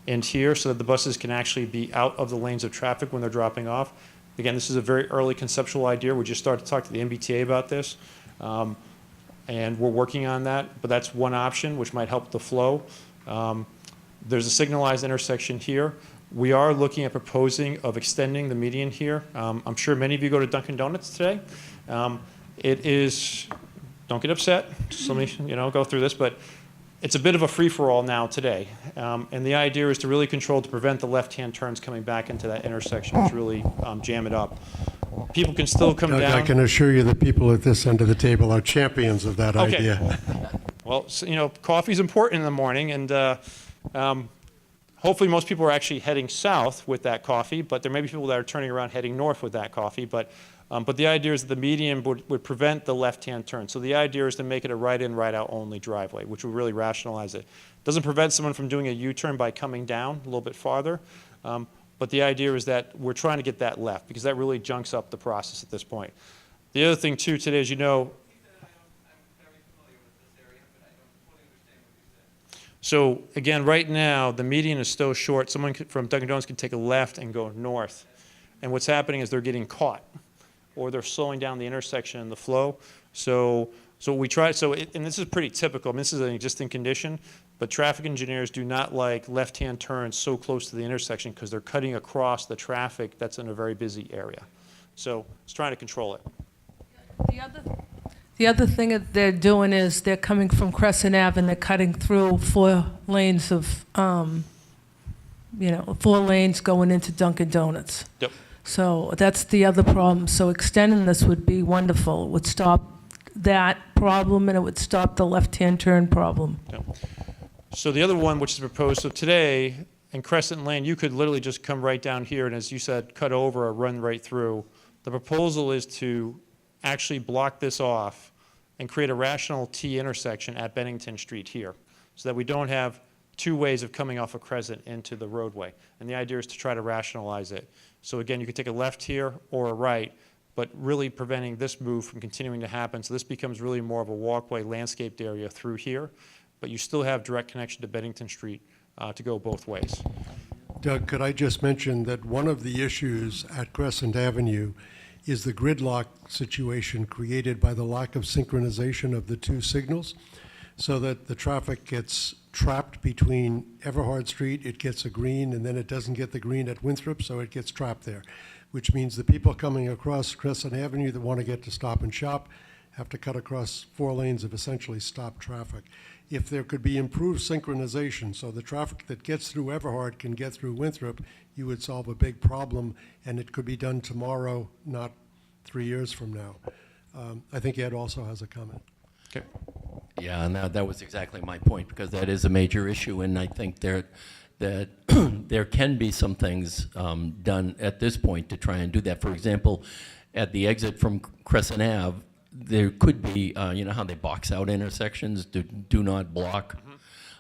and here so that the buses can actually be out of the lanes of traffic when they're dropping off. Again, this is a very early conceptual idea. We just started to talk to the MBTA about this, and we're working on that, but that's one option which might help the flow. There's a signalized intersection here. We are looking at proposing of extending the median here. I'm sure many of you go to Dunkin' Donuts today. It is, don't get upset, just let me go through this, but it's a bit of a free-for-all now today. And the idea is to really control to prevent the left-hand turns coming back into that intersection, to really jam it up. People can still come Doug, down. I can assure you the people at this end of the table are champions of that Okay. idea. Well, so, coffee's important in the morning, and hopefully most people are actually heading south with that coffee, but there may be people that are turning around heading north with that coffee. But the idea is that the median would prevent the left-hand turn. So the idea is to make it a right-in, right-out only driveway, which would really rationalize it. Doesn't prevent someone from doing a U-turn by coming down a little bit farther. But the idea is that we're trying to get that left because that really junks up the process at this point. The other thing, too, today, as you know, so again, right now, the median is so short, someone from Dunkin' Donuts can take a left and go north. And what's happening is they're getting caught, or they're slowing down the intersection and the flow. So we try, and this is pretty typical. I mean, this is an existing condition, but traffic engineers do not like left-hand turns so close to the intersection because they're cutting across the traffic that's in a very busy area. So it's trying to control it. The other thing that they're doing is they're coming from Crescent Avenue and they're cutting through 4 lanes of, 4 lanes going into Dunkin' Donuts. Yep. So that's the other problem. So extending this would be wonderful. It would stop that problem and it would stop the left-hand turn problem. Yep. So the other one which is proposed, so today in Crescent Lane, you could literally just come right down here and, as you said, cut over or run right through. The proposal is to actually block this off and create a rational T intersection at Bennington Street here so that we don't have 2 ways of coming off of Crescent into the roadway. And the idea is to try to rationalize it. So again, you could take a left here or a right, but really preventing this move from continuing to happen. So this becomes really more of a walkway landscaped area through here, but you still have direct connection to Bennington Street to go both ways. Doug, could I just mention that one of the issues at Crescent Avenue is the gridlock situation created by the lack of synchronization of the 2 signals, so that the traffic gets trapped between Everhard Street, it gets a green, and then it doesn't get the green at Winthrop, so it gets trapped there, which means the people coming across Crescent Avenue that want to get to Stop and Shop have to cut across 4 lanes of essentially stopped traffic. If there could be improved synchronization so the traffic that gets through Everhard can get through Winthrop, you would solve a big problem, and it could be done tomorrow, not 3 years from now. I think Ed also has a comment. Okay. Yeah, and that was exactly my point, because that is a major issue, and I think that there can be some things done at this point to try and do that. For example, at the exit from Crescent Ave, there could be, you know how they box out intersections, do not block?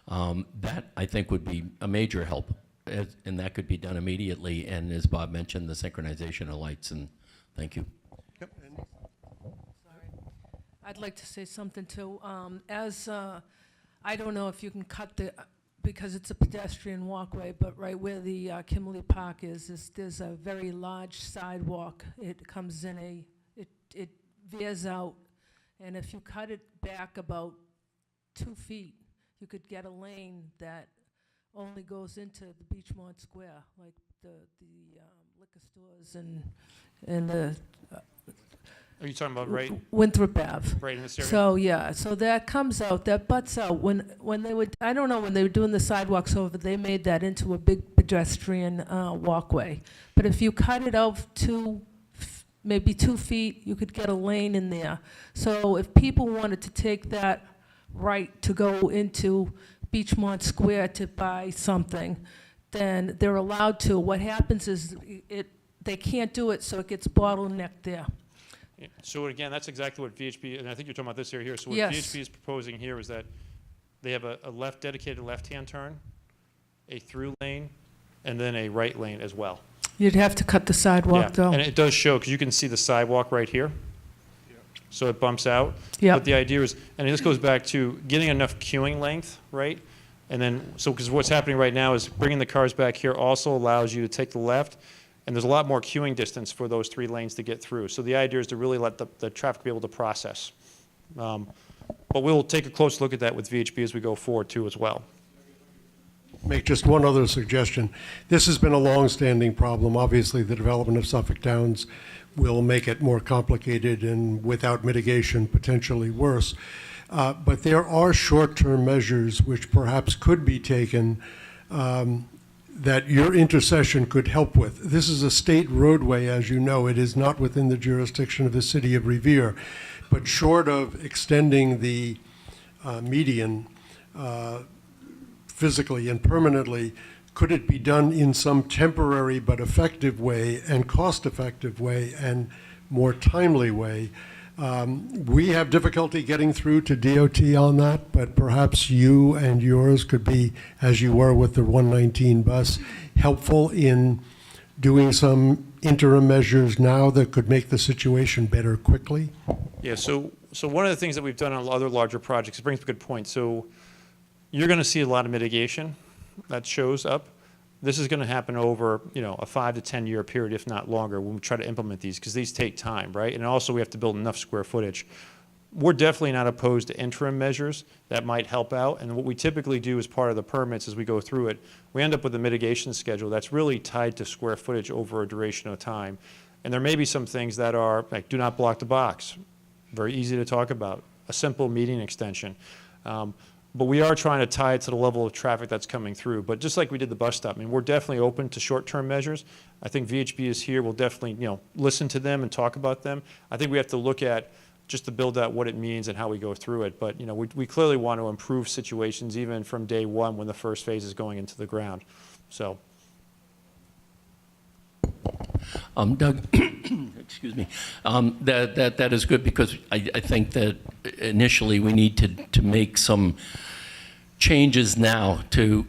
That, I think, would be a major help, and that could be done immediately, and as Bob mentioned, the synchronization of lights, and thank you. I'd like to say something too. I don't know if you can cut because it's a pedestrian walkway, but right where the Kimberly Park is, there's a very large sidewalk. It comes in it veers out, and if you cut it back about 2 feet, you could get a lane that only goes into the Beachmont Square, like the liquor stores and the Are you talking about right? Winthrop Ave. Right in this area? So, yeah, so that comes out, that butts out. When they would, I don't know, when they were doing the sidewalks over, they made that into a big pedestrian walkway. But if you cut it out maybe 2 feet, you could get a lane in there. So if people wanted to take that right to go into Beachmont Square to buy something, then they're allowed to. What happens is they can't do it, so it gets bottlenecked there. Yeah. So again, that's exactly what VHB, and I think you're talking about this area here. So what Yes. VHB is proposing here is that they have a dedicated left-hand turn, a through lane, and then a right lane as well. You'd have to cut the sidewalk, though. And it does show, because you can see the sidewalk right here. So it bumps out. Yep. But the idea is, and this goes back to getting enough queuing length, right? And then, so because what's happening right now is bringing the cars back here also allows you to take the left, and there's a lot more queuing distance for those 3 lanes to get through. So the idea is to really let the traffic be able to process. But we'll take a close look at that with VHB as we go forward too as well. Make just one other suggestion. This has been a long-standing problem. Obviously, the development of Suffolk Downs will make it more complicated and without mitigation, potentially worse. But there are short-term measures which perhaps could be taken that your intercession could help with. This is a state roadway, as you know. It is not within the jurisdiction of the city of Revere. But short of extending the median physically and permanently, could it be done in some temporary but effective way and cost-effective way and more timely way? We have difficulty getting through to DOT on that, but perhaps you and yours could be, as you were with the 119 bus, helpful in doing some interim measures now that could make the situation better quickly? Yeah, so one of the things that we've done on other larger projects, it brings up a good point. So you're going to see a lot of mitigation that shows up. This is going to happen over, a 5 to 10 year period, if not longer, when we try to implement these, because these take time, right? And also we have to build enough square footage. We're definitely not opposed to interim measures that might help out. And what we typically do as part of the permits as we go through it, we end up with a mitigation schedule that's really tied to square footage over a duration of time. And there may be some things that are like, do not block the box. Very easy to talk about. A simple median extension. But we are trying to tie it to the level of traffic that's coming through. But just like we did the bus stop, I mean, we're definitely open to short-term measures. I think VHB is here. We'll definitely, listen to them and talk about them. I think we have to look at just to build out what it means and how we go through it. But, we clearly want to improve situations even from day one when the first phase is going into the ground. So. Doug, excuse me. That is good, because I think that initially we need to make some changes now to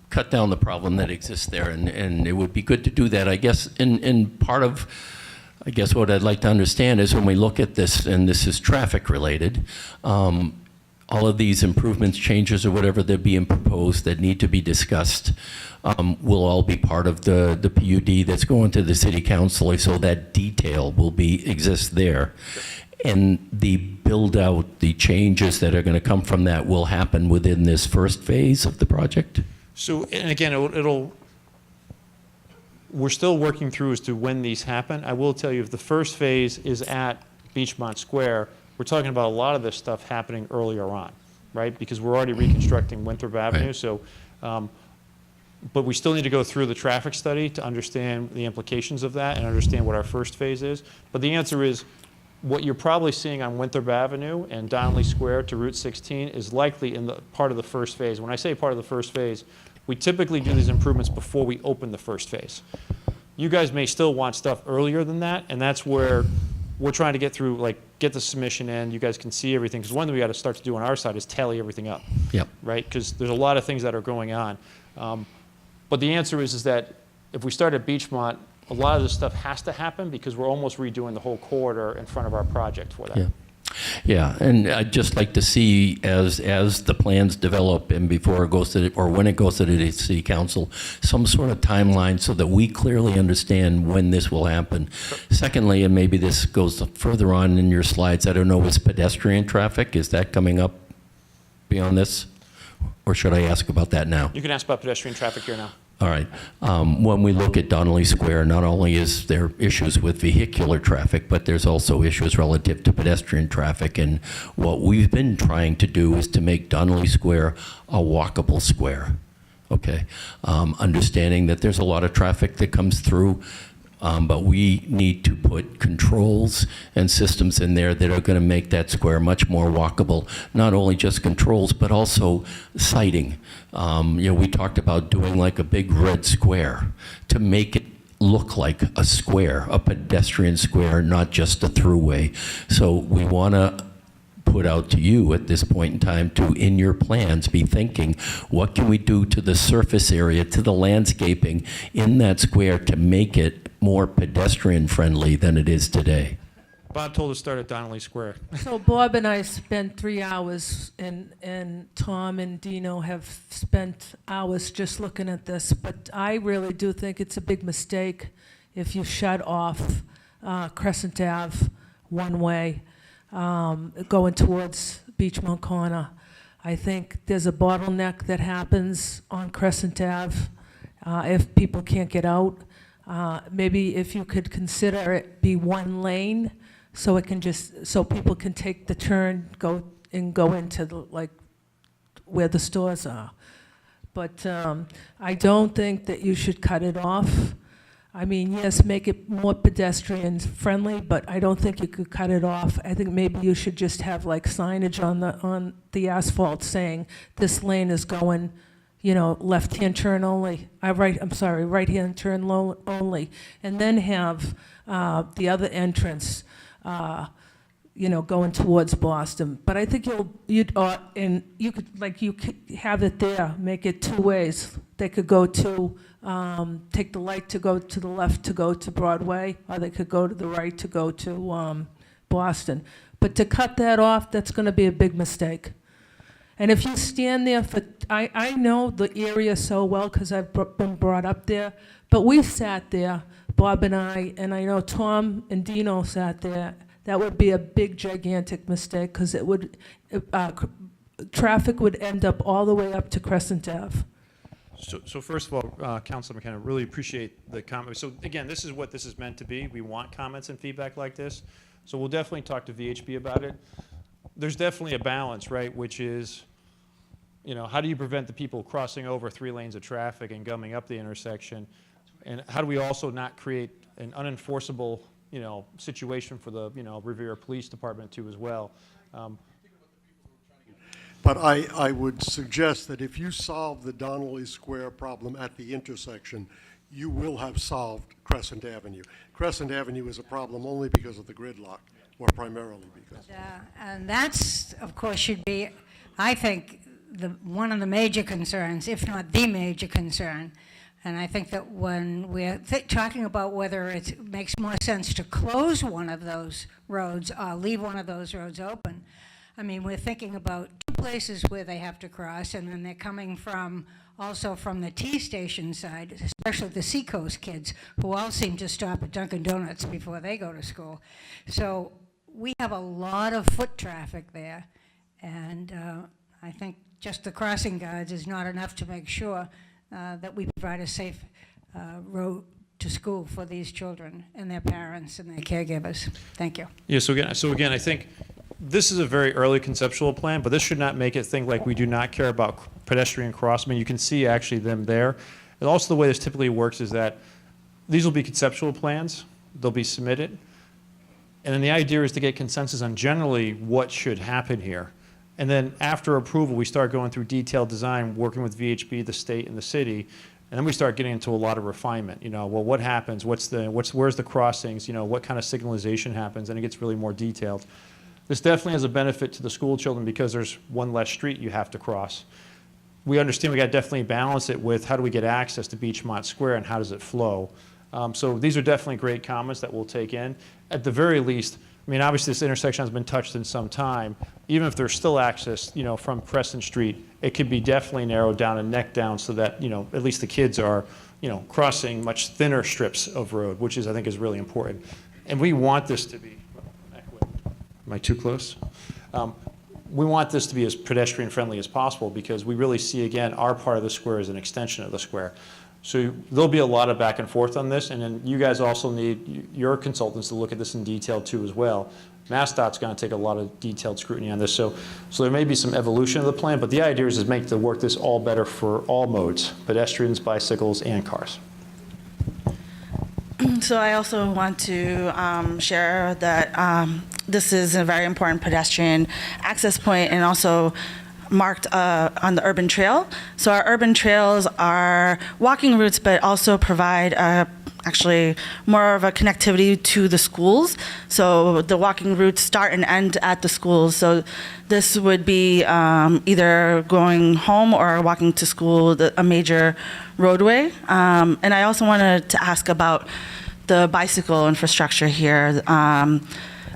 cut down the problem that exists there, and it would be good to do that. I guess in part of, what I'd like to understand is when we look at this, and this is traffic related, all of these improvements, changes, or whatever they're being proposed that need to be discussed will all be part of the PUD that's going to the city council, so that detail will exist there. And the build out, the changes that are going to come from that will happen within this first phase of the project? So, and again, we're still working through as to when these happen. I will tell you, if the first phase is at Beachmont Square, we're talking about a lot of this stuff happening earlier on, right? Because we're already reconstructing Winthrop Avenue. Right. So, but we still need to go through the traffic study to understand the implications of that and understand what our first phase is. But the answer is, what you're probably seeing on Winthrop Avenue and Donnelly Square to Route 16 is likely in the part of the first phase. When I say part of the first phase, we typically do these improvements before we open the first phase. You guys may still want stuff earlier than that, and that's where we're trying to get through, like, get the submission in, you guys can see everything, because one thing we got to start to do on our side is tally everything up. Yep. Right, because there's a lot of things that are going on. But the answer is that if we start at Beachmont, a lot of this stuff has to happen because we're almost redoing the whole corridor in front of our project for that. Yeah. Yeah, and I'd just like to see as the plans develop and before it goes to, or when it goes to the city council, some sort of timeline so that we clearly understand when this will happen. Secondly, and maybe this goes further on in your slides, I don't know, is pedestrian traffic, is that coming up beyond this? Or should I ask about that now? You can ask about pedestrian traffic here now. All right. When we look at Donnelly Square, not only is there issues with vehicular traffic, but there's also issues relative to pedestrian traffic. And what we've been trying to do is to make Donnelly Square a walkable square. Okay. Understanding that there's a lot of traffic that comes through, but we need to put controls and systems in there that are going to make that square much more walkable. Not only just controls, but also sighting. We talked about doing like a big red square to make it look like a square, a pedestrian square, not just a throughway. So we want to put out to you at this point in time to, in your plans, be thinking, what can we do to the surface area, to the landscaping in that square to make it more pedestrian friendly than it is today? Bob told us to start at Donnelly Square. So Bob and I spent 3 hours, and Tom and Dino have spent hours just looking at this, but I really do think it's a big mistake if you shut off Crescent Ave one way, going towards Beachmont Corner. I think there's a bottleneck that happens on Crescent Ave if people can't get out. Maybe if you could consider it be one lane, so it can just, so people can take the turn, go into the, like, where the stores are. But I don't think that you should cut it off. I mean, yes, make it more pedestrian friendly, but I don't think you could cut it off. I think maybe you should just have like signage on the asphalt saying this lane is going, left-hand turn only. Right-hand turn only, and then have the other entrance, going towards Boston. But I think you could have it there, make it two ways. They could go to take the light to go to the left to go to Broadway, or they could go to the right to go to Boston. But to cut that off, that's going to be a big mistake. And if you stand there for, I know the area so well because I've been brought up there, but we sat there, Bob and I know Tom and Dino sat there. That would be a big, gigantic mistake because it would, traffic would end up all the way up to Crescent Ave. So first of all, Councilor McKenna, really appreciate the comment. So again, this is what this is meant to be. We want comments and feedback like this. So we'll definitely talk to VHB about it. There's definitely a balance, right, which is, how do you prevent the people crossing over 3 lanes of traffic and gumming up the intersection? And how do we also not create an unenforceable, situation for the, Revere Police Department too as well? But I would suggest that if you solve the Donnelly Square problem at the intersection, you will have solved Crescent Avenue. Crescent Avenue is a problem only because of the gridlock, or primarily because. And that's, of course, should be, I think, one of the major concerns, if not the major concern. And I think that when we're talking about whether it makes more sense to close one of those roads or leave one of those roads open, I mean, we're thinking about 2 places where they have to cross, and then they're coming also from the T station side, especially the Seacoast kids, who all seem to stop at Dunkin' Donuts before they go to school. So we have a lot of foot traffic there, and I think just the crossing guards is not enough to make sure that we provide a safe road to school for these children and their parents and their caregivers. Thank you. Yeah, so again, I think this is a very early conceptual plan, but this should not make it think like we do not care about pedestrian cross. I mean, you can see actually them there. And also the way this typically works is that these will be conceptual plans. They'll be submitted. And then the idea is to get consensus on generally what should happen here. And then after approval, we start going through detailed design, working with VHB, the state, and the city And then we start getting into a lot of refinement. Well, what happens? Where's the crossings? What kind of signalization happens? And it gets really more detailed. This definitely has a benefit to the school children because there's one less street you have to cross. We understand we got to definitely balance it with how do we get access to Beachmont Square and how does it flow. So these are definitely great comments that we'll take in. At the very least, obviously this intersection has been touched in some time. Even if there's still access, from Crescent Street, it could be definitely narrowed down and necked down so that, at least the kids are, crossing much thinner strips of road, which I think is really important. And we want this to be, am I too close? We want this to be as pedestrian friendly as possible because we really see, again, our part of the square as an extension of the square. So there'll be a lot of back and forth on this, and then you guys also need your consultants to look at this in detail too as well. MassDOT's going to take a lot of detailed scrutiny on this, so there may be some evolution of the plan, but the idea is to make the work this all better for all modes, pedestrians, bicycles, and cars. So I also want to share that this is a very important pedestrian access point and also marked on the urban trail. So our urban trails are walking routes, but also provide actually more of a connectivity to the schools. So the walking routes start and end at the schools. So this would be either going home or walking to school, a major roadway. And I also wanted to ask about the bicycle infrastructure here.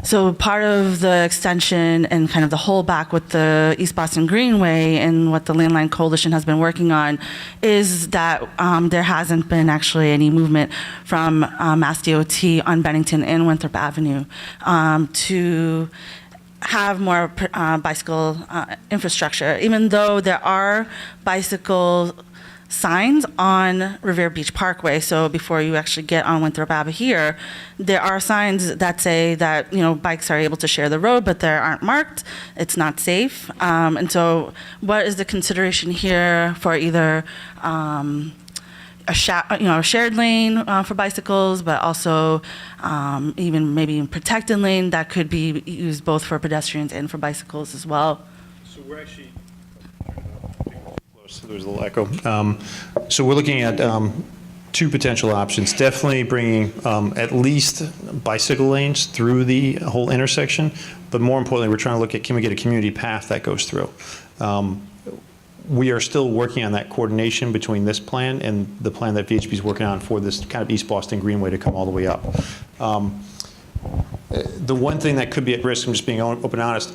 So part of the extension and kind of the holdback with the East Boston Greenway and what the Landline Coalition has been working on is that there hasn't been actually any movement from Mass DOT on Bennington and Winthrop Avenue to have more bicycle infrastructure, even though there are bicycle signs on Revere Beach Parkway. So before you actually get on Winthrop Avenue here, there are signs that say that bikes are able to share the road, but they aren't marked. It's not safe. And so, what is the consideration here for either a shared lane for bicycles, but also even maybe a protected lane that could be used both for pedestrians and for bicycles as well? So we're actually. So there's a little echo. So we're looking at two potential options. Definitely bringing at least bicycle lanes through the whole intersection, but more importantly, we're trying to look at can we get a community path that goes through. We are still working on that coordination between this plan and the plan that VHB is working on for this kind of East Boston Greenway to come all the way up. The one thing that could be at risk, I'm just being open and honest,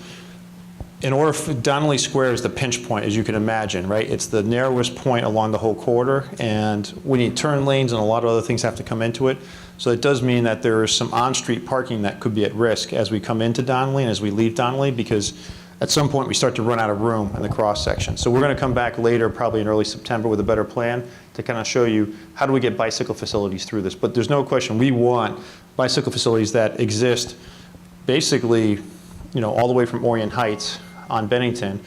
in order for Donnelly Square is the pinch point, as you can imagine, right? It's the narrowest point along the whole corridor, and we need turn lanes and a lot of other things have to come into it. So it does mean that there is some on-street parking that could be at risk as we come into Donnelly and as we leave Donnelly, because at some point we start to run out of room in the cross section. So we're going to come back later, probably in early September, with a better plan to kind of show you how do we get bicycle facilities through this. But there's no question we want bicycle facilities that exist basically, all the way from Orient Heights on Bennington,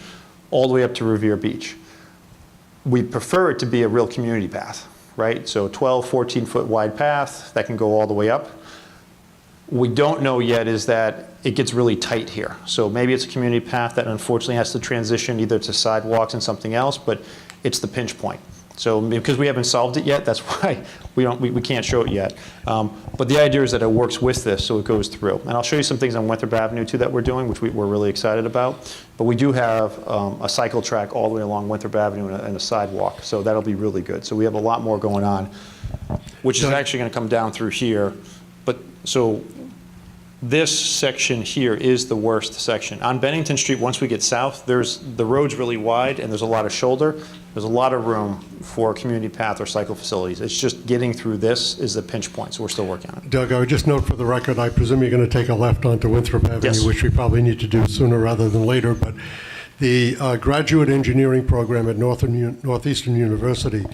all the way up to Revere Beach. We prefer it to be a real community path, right? So 12, 14-foot wide path that can go all the way up. We don't know yet is that it gets really tight here. So maybe it's a community path that unfortunately has to transition either to sidewalks and something else, but it's the pinch point. So because we haven't solved it yet, that's why we can't show it yet. But the idea is that it works with this, so it goes through. And I'll show you some things on Winthrop Avenue too that we're doing, which we're really excited about. But we do have a cycle track all the way along Winthrop Avenue and a sidewalk, so that'll be really good. So we have a lot more going on, which is actually going to come down through here. But so this section here is the worst section. On Bennington Street, once we get south, the road's really wide and there's a lot of shoulder. There's a lot of room for community path or cycle facilities. It's just getting through this is the pinch point, so we're still working on it. Doug, I would just note for the record, I presume you're going to take a left onto Winthrop Avenue, Yes. which we probably need to do sooner rather than later, but the graduate engineering program at Northeastern University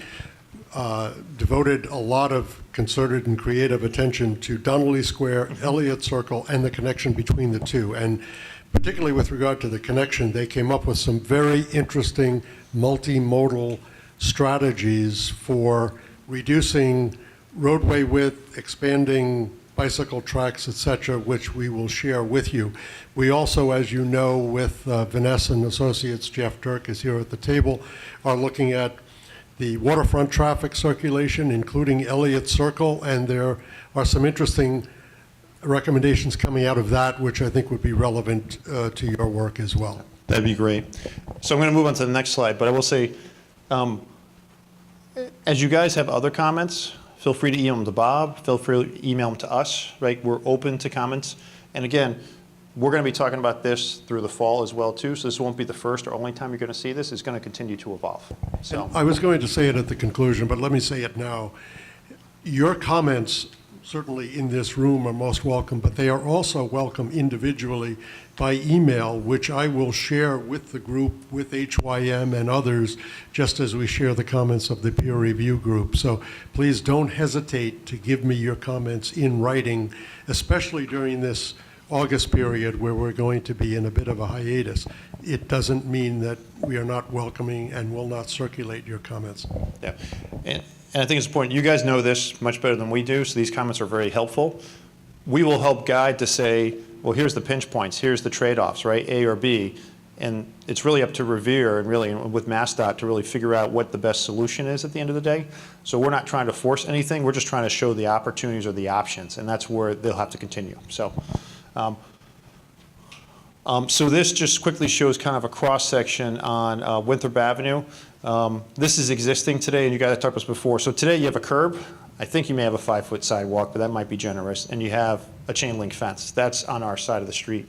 devoted a lot of concerted and creative attention to Donnelly Square, Elliott Circle, and the connection between the two. And particularly with regard to the connection, they came up with some very interesting multimodal strategies for reducing roadway width, expanding bicycle tracks, etc., which we will share with you. We also, as you know, with Vanessa and Associates, Jeff Dirk is here at the table, are looking at the waterfront traffic circulation, including Elliott Circle, and there are some interesting recommendations coming out of that, which I think would be relevant to your work as well. That'd be great. So I'm going to move on to the next slide, but I will say, as you guys have other comments, feel free to email them to Bob, feel free to email them to us, right? We're open to comments. And again, we're going to be talking about this through the fall as well, too, so this won't be the first or only time you're going to see this. It's going to continue to evolve. So I was going to say it at the conclusion, but let me say it now. Your comments, certainly in this room, are most welcome, but they are also welcome individually by email, which I will share with the group, with HYM and others, just as we share the comments of the peer review group. So please don't hesitate to give me your comments in writing, especially during this August period where we're going to be in a bit of a hiatus. It doesn't mean that we are not welcoming and will not circulate your comments. yeah, and I think it's important. You guys know this much better than we do, so these comments are very helpful. We will help guide to say, well, here's the pinch points, here's the trade-offs, right, A or B, and it's really up to Revere and really with MassDOT to really figure out what the best solution is at the end of the day. So we're not trying to force anything, we're just trying to show the opportunities or the options, and that's where they'll have to continue. So this just quickly shows kind of a cross-section on Winthrop Avenue. This is existing today, and you guys talked about this before. So today you have a curb. I think you may have a 5-foot sidewalk, but that might be generous. And you have a chain link fence. That's on our side of the street.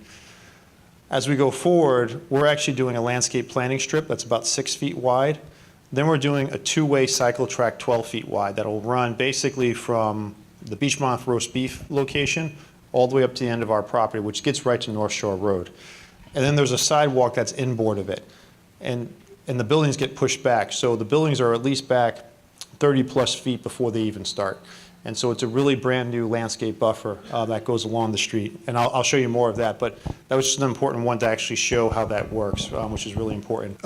As we go forward, we're actually doing a landscape planting strip that's about 6 feet wide. Then we're doing a two-way cycle track 12 feet wide that'll run basically from the Beachmont roast beef location all the way up to the end of our property, which gets right to North Shore Road. And then there's a sidewalk that's inboard of it. And the buildings get pushed back. So the buildings are at least back 30 plus feet before they even start. And so it's a really brand new landscape buffer that goes along the street. And I'll show you more of that, but that was just an important one to actually show how that works, which is really important.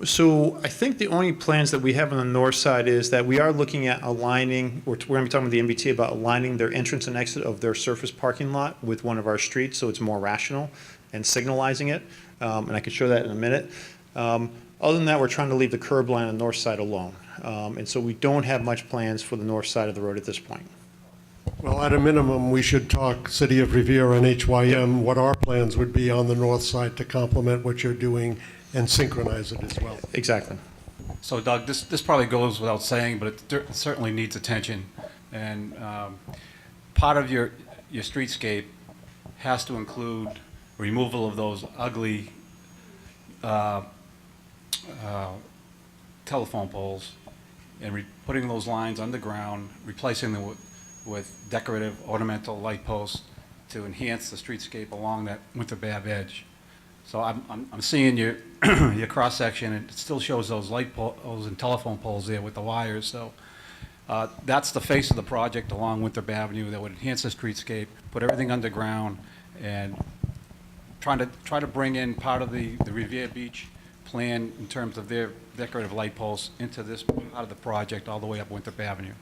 So I think the only plans that we have on the north side is that we are looking at aligning, or we're going to be talking with the MBTA about aligning their entrance and exit of their surface parking lot with one of our streets so it's more rational and signalizing it. And I can show that in a minute. Other than that, we're trying to leave the curb line on the north side alone. And so we don't have much plans for the north side of the road at this point. Well, at a minimum, we should talk City of Revere and HYM, what our plans would be on the north side to complement what you're doing and synchronize it as well. Exactly. So Doug, this probably goes without saying, but it certainly needs attention. And part of your streetscape has to include removal of those ugly telephone poles and putting those lines underground, replacing them with decorative ornamental light posts to enhance the streetscape along that Winthrop Ave edge. So I'm seeing your your cross section, and it still shows those light poles and telephone poles there with the wires. So that's the face of the project along Winthrop Avenue that would enhance the streetscape, put everything underground, and try to bring in part of the Revere Beach plan in terms of their decorative light posts into this part of the project all the way up Winthrop Avenue.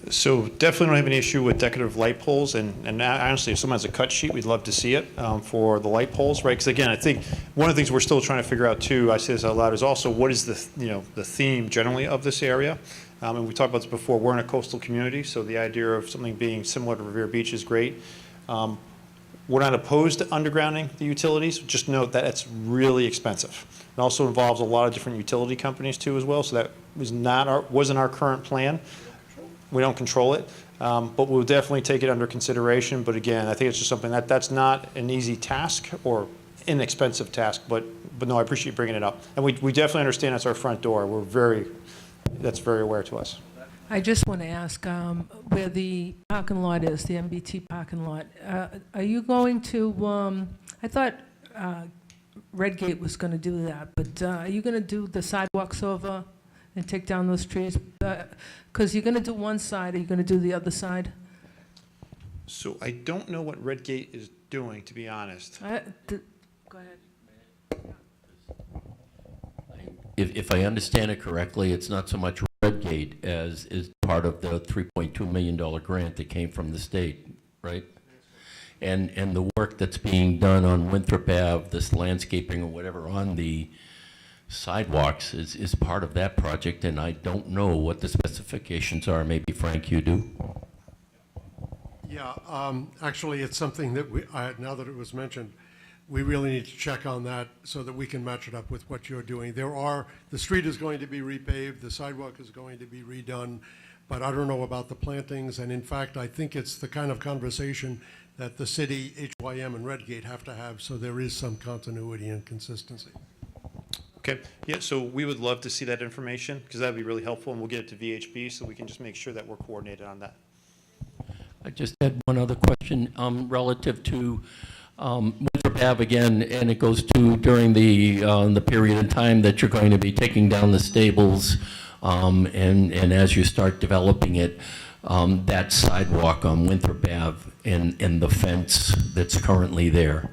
So definitely don't have any issue with decorative light poles, and honestly, if someone has a cut sheet, we'd love to see it for the light poles, right? Because again, I think one of the things we're still trying to figure out too, I say this out loud, is also what is the theme generally of this area. And we talked about this before. We're in a coastal community, so the idea of something being similar to Revere Beach is great. We're not opposed to undergrounding the utilities. Just note that it's really expensive. It also involves a lot of different utility companies too as well. So that wasn't our current plan. We don't control it, but we'll definitely take it under consideration. But again, I think it's just something that's not an easy task or inexpensive task. But no, I appreciate you bringing it up. And we definitely understand that's our front door. That's very aware to us. I just want to ask where the parking lot is, the MBT parking lot. Are you going to, I thought Redgate was going to do that, but are you going to do the sidewalks over and take down those trees? Because you're going to do one side, are you going to do the other side? So I don't know what Redgate is doing, to be honest. Go ahead. If I understand it correctly, it's not so much Redgate as is part of the $3.2 million grant that came from the state, right? And the work that's being done on Winthrop Ave, this landscaping or whatever on the sidewalks is part of that project, and I don't know what the specifications are. Maybe Frank, you do? Yeah, actually, it's something that now that it was mentioned, we really need to check on that so that we can match it up with what you're doing. The street is going to be repaved, the sidewalk is going to be redone, but I don't know about the plantings, and in fact, I think it's the kind of conversation that the city, HYM, and Redgate have to have, so there is some continuity and consistency. Okay, yeah, so we would love to see that information, because that'd be really helpful, and we'll get it to VHB, so we can just make sure that we're coordinated on that. I just had one other question relative to Winthrop Ave again, and it goes to during the period of time that you're going to be taking down the stables, and as you start developing it, that sidewalk on Winthrop Ave and the fence that's currently there.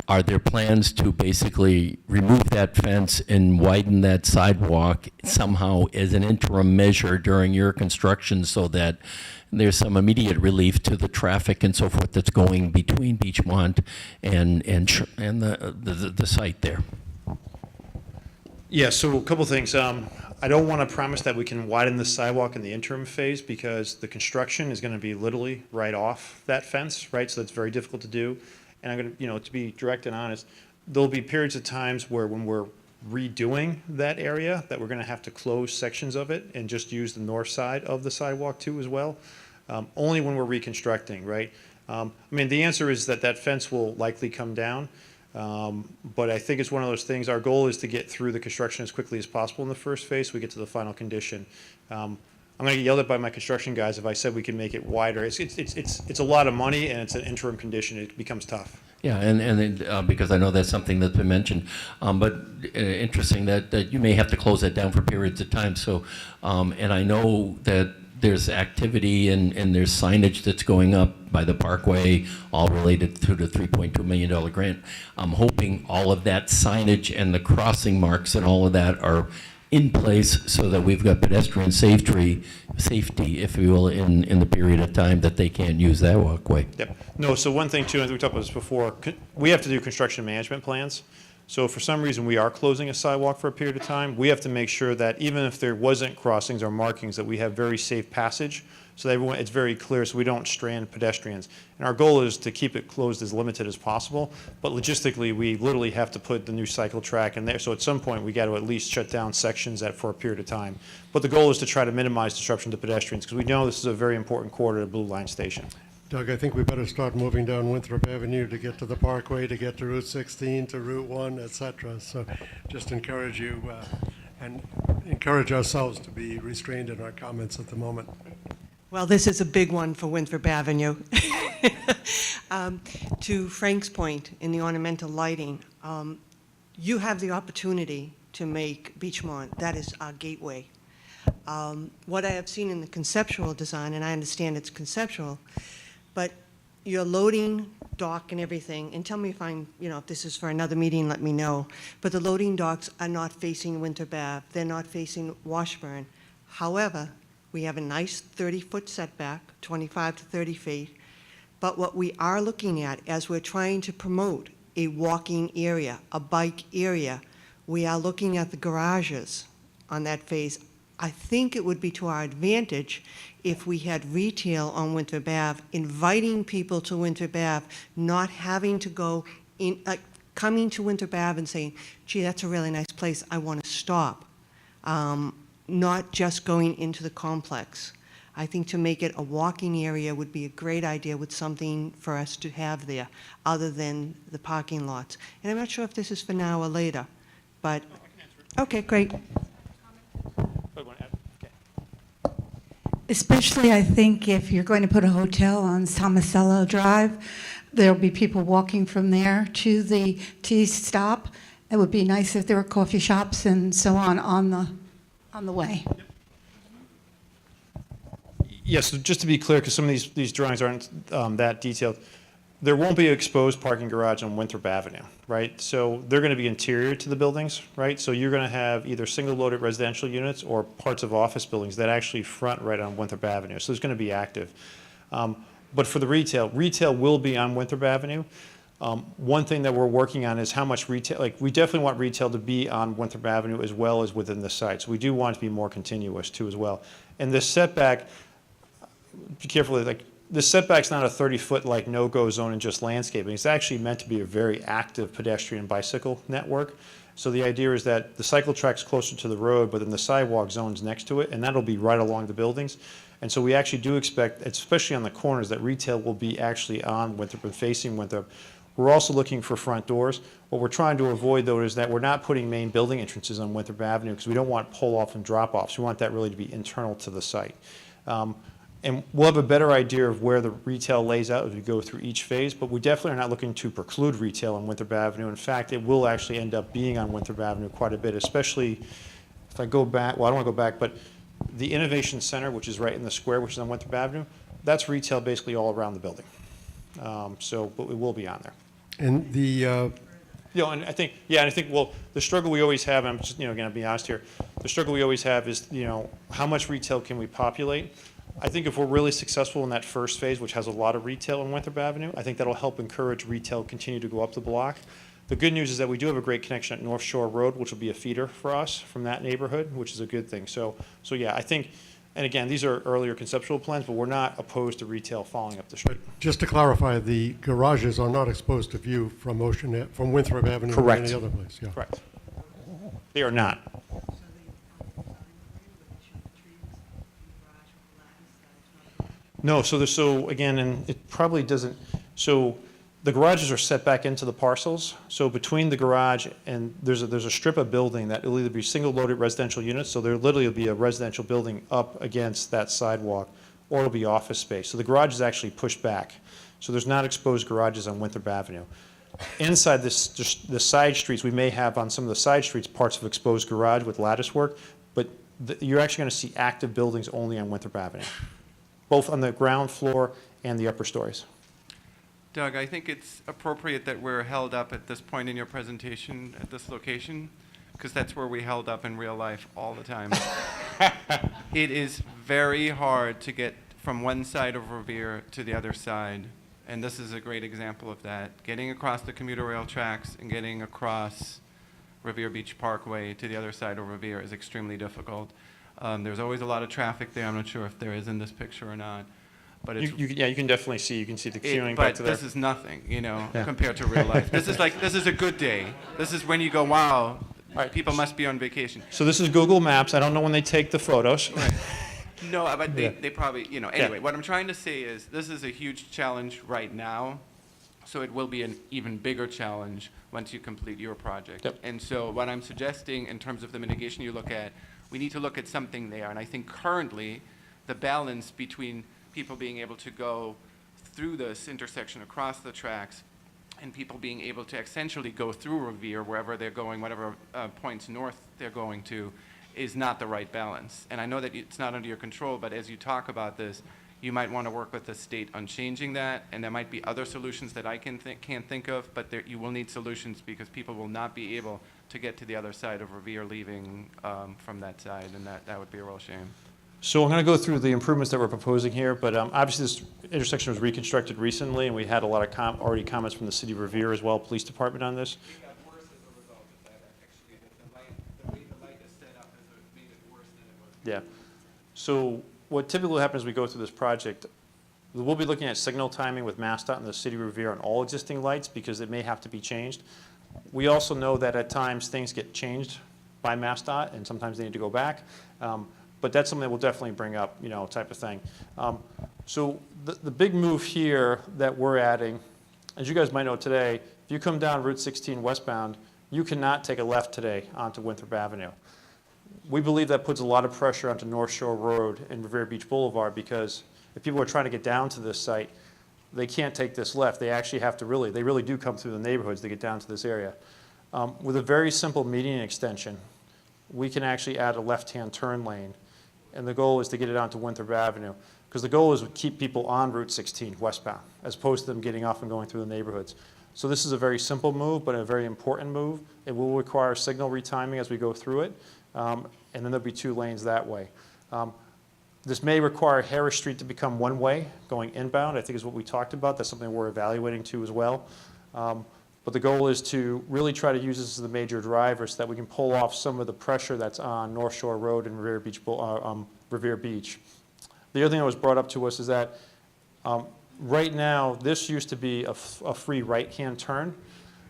Are there plans to basically remove that fence and widen that sidewalk somehow as an interim measure during your construction so that there's some immediate relief to the traffic and so forth that's going between Beachmont and the site there? Yeah, so a couple things. I don't want to promise that we can widen the sidewalk in the interim phase because the construction is going to be literally right off that fence, right? So that's very difficult to do. And I'm going to, to be direct and honest, there'll be periods of times where when we're redoing that area that we're going to have to close sections of it and just use the north side of the sidewalk too as well. Only when we're reconstructing, right? I mean, the answer is that that fence will likely come down. But I think it's one of those things, our goal is to get through the construction as quickly as possible in the first phase so we get to the final condition. I'm going to get yelled at by my construction guys if I said we can make it wider. It's a lot of money and it's an interim condition. It becomes tough. Yeah, and because I know that's something that's been mentioned, but interesting that you may have to close that down for periods of time. So, and I know that there's activity and there's signage that's going up by the Parkway, all related to the $3.2 million grant. I'm hoping all of that signage and the crossing marks and all of that are in place so that we've got pedestrian safety, if you will, in the period of time that they can't use that walkway. Yep. No, so one thing too, as we talked about this before, we have to do construction management plans. So if for some reason we are closing a sidewalk for a period of time, we have to make sure that even if there wasn't crossings or markings, that we have very safe passage so that everyone, it's very clear so we don't strand pedestrians. And our goal is to keep it closed as limited as possible, but logistically we literally have to put the new cycle track in there. So at some point we got to at least shut down sections for a period of time. But the goal is to try to minimize disruption to pedestrians because we know this is a very important corridor to Blue Line Station. Doug, I think we better start moving down Winthrop Avenue to get to the Parkway, to get to Route 16, to Route 1, et cetera. So just encourage you and encourage ourselves to be restrained in our comments at the moment. Well, this is a big one for Winthrop Avenue. To Frank's point in the ornamental lighting, you have the opportunity to make Beachmont, that is our gateway. What I have seen in the conceptual design, and I understand it's conceptual, but your loading dock and everything, and tell me if this is for another meeting, let me know, but the loading docks are not facing Winthrop Ave, they're not facing Washburn. However, we have a nice 30-foot setback, 25 to 30 feet, but what we are looking at as we're trying to promote a walking area, a bike area, we are looking at the garages on that phase. I think it would be to our advantage if we had retail on Winthrop Ave, inviting people to Winthrop Ave, not having to go in, coming to Winthrop Ave and saying, gee, that's a really nice place, I want to stop. Not just going into the complex. I think to make it a walking area would be a great idea with something for us to have there other than the parking lots. And I'm not sure if this is for now or later, but, okay, great. Especially, I think, if you're going to put a hotel on Tomasello Drive, there'll be people walking from there to the T stop. It would be nice if there were coffee shops and so on the way. Yes, so just to be clear, because some of these drawings aren't that detailed, there won't be an exposed parking garage on Winthrop Avenue, right? So they're going to be interior to the buildings, right? So you're going to have either single-loaded residential units or parts of office buildings that actually front right on Winthrop Avenue. So it's going to be active. But for the retail will be on Winthrop Avenue. One thing that we're working on is how much retail, like we definitely want retail to be on Winthrop Avenue as well as within the site. So we do want it to be more continuous too as well. And this setback, be careful, like the setback's not a 30-foot like no-go zone and just landscaping. It's actually meant to be a very active pedestrian bicycle network. So the idea is that the cycle track's closer to the road, but then the sidewalk zone's next to it, and that'll be right along the buildings. And so we actually do expect, especially on the corners, that retail will be actually on Winthrop and facing Winthrop. We're also looking for front doors. What we're trying to avoid, though, is that we're not putting main building entrances on Winthrop Avenue because we don't want pull-off and drop-offs. We want that really to be internal to the site. And we'll have a better idea of where the retail lays out as we go through each phase, but we definitely are not looking to preclude retail on Winthrop Avenue. In fact, it will actually end up being on Winthrop Avenue quite a bit, especially if I go back, well, I don't want to go back, but the Innovation Center, which is right in the square, which is on Winthrop Avenue, that's retail basically all around the building. But it will be on there. And the, And I think, well, the struggle we always have, and I'm just, going to be honest here, the struggle we always have is, how much retail can we populate? I think if we're really successful in that first phase, which has a lot of retail on Winthrop Avenue, I think that'll help encourage retail continue to go up the block. The good news is that we do have a great connection at North Shore Road, which will be a feeder for us from that neighborhood, which is a good thing. So yeah, I think, and again, these are earlier conceptual plans, but we're not opposed to retail following up the street. just to clarify, the garages are not exposed to view from from Winthrop Avenue or Correct. any other place. Yeah. Correct. They are not. No, so again, and it probably doesn't, so the garages are set back into the parcels. So between the garage and there's a strip of building that will either be single loaded residential units, so there literally will be a residential building up against that sidewalk, or it'll be office space. So the garage is actually pushed back. So there's not exposed garages on Winthrop Avenue. Inside the side streets, we may have on some of the side streets parts of exposed garage with lattice work, but you're actually going to see active buildings only on Winthrop Avenue, both on the ground floor and the upper stories. Doug, I think it's appropriate that we're held up at this point in your presentation at this location, because that's where we held up in real life all the time. It is very hard to get from one side of Revere to the other side, and this is a great example of that. Getting across the commuter rail tracks and getting across Revere Beach Parkway to the other side of Revere is extremely difficult. There's always a lot of traffic there. I'm not sure if there is in this picture or not. But it's, you can definitely see, the queuing back to there. But this is nothing, compared to real life. This is a good day. This is when you go, wow, people must be on vacation. So this is Google Maps. I don't know when they take the photos. Right. No, but they probably, anyway, what I'm trying to say is this is a huge challenge right now, so it will be an even bigger challenge once you complete your project. Yep. And so what I'm suggesting in terms of the mitigation you look at, we need to look at something there. And I think currently the balance between people being able to go through this intersection across the tracks and people being able to essentially go through Revere wherever they're going, whatever points north they're going to, is not the right balance. And I know that it's not under your control, but as you talk about this, you might want to work with the state on changing that, and there might be other solutions that I can't think of, but you will need solutions because people will not be able to get to the other side of Revere leaving from that side, and that would be a real shame. So I'm going to go through the improvements that we're proposing here, but obviously this intersection was reconstructed recently, and we had a lot of already comments from the city of Revere as well, police department on this. It got worse as a result of that, actually. The way the light is set up has made it worse than it was. Yeah. So what typically happens as we go through this project, we'll be looking at signal timing with MassDOT and the city of Revere on all existing lights because it may have to be changed. We also know that at times things get changed by MassDOT and sometimes they need to go back. But that's something that we'll definitely bring up, type of thing. So the big move here that we're adding, as you guys might know today, if you come down Route 16 westbound, you cannot take a left today onto Winthrop Avenue. We believe that puts a lot of pressure onto North Shore Road and Revere Beach Boulevard because if people are trying to get down to this site, they can't take this left. They actually have to they really do come through the neighborhoods to get down to this area. With a very simple median extension, we can actually add a left-hand turn lane. And the goal is to get it onto Winthrop Avenue because the goal is to keep people on Route 16 westbound as opposed to them getting off and going through the neighborhoods. So this is a very simple move, but a very important move. It will require signal retiming as we go through it, and then there'll be 2 lanes that way. This may require Harris Street to become one-way going inbound, I think is what we talked about. That's something we're evaluating too as well. But the goal is to really try to use this as the major driver so that we can pull off some of the pressure that's on North Shore Road and Revere Beach. The other thing that was brought up to us is that right now, this used to be a free right-hand turn,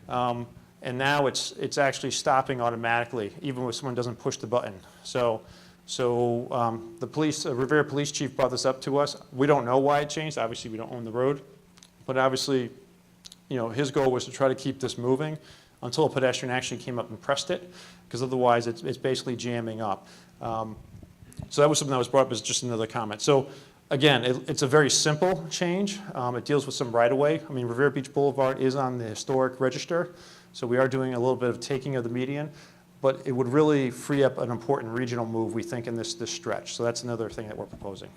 and now it's actually stopping automatically, even when someone doesn't push the button. So the police, Revere Police Chief brought this up to us. We don't know why it changed. Obviously, we don't own the road, but obviously, his goal was to try to keep this moving until a pedestrian actually came up and pressed it, because otherwise it's basically jamming up. So that was something that was brought up as just another comment. So again, it's a very simple change. It deals with some right-of-way. I mean, Revere Beach Boulevard is on the historic register, so we are doing a little bit of taking of the median, but it would really free up an important regional move, we think, in this stretch. So that's another thing that we're proposing.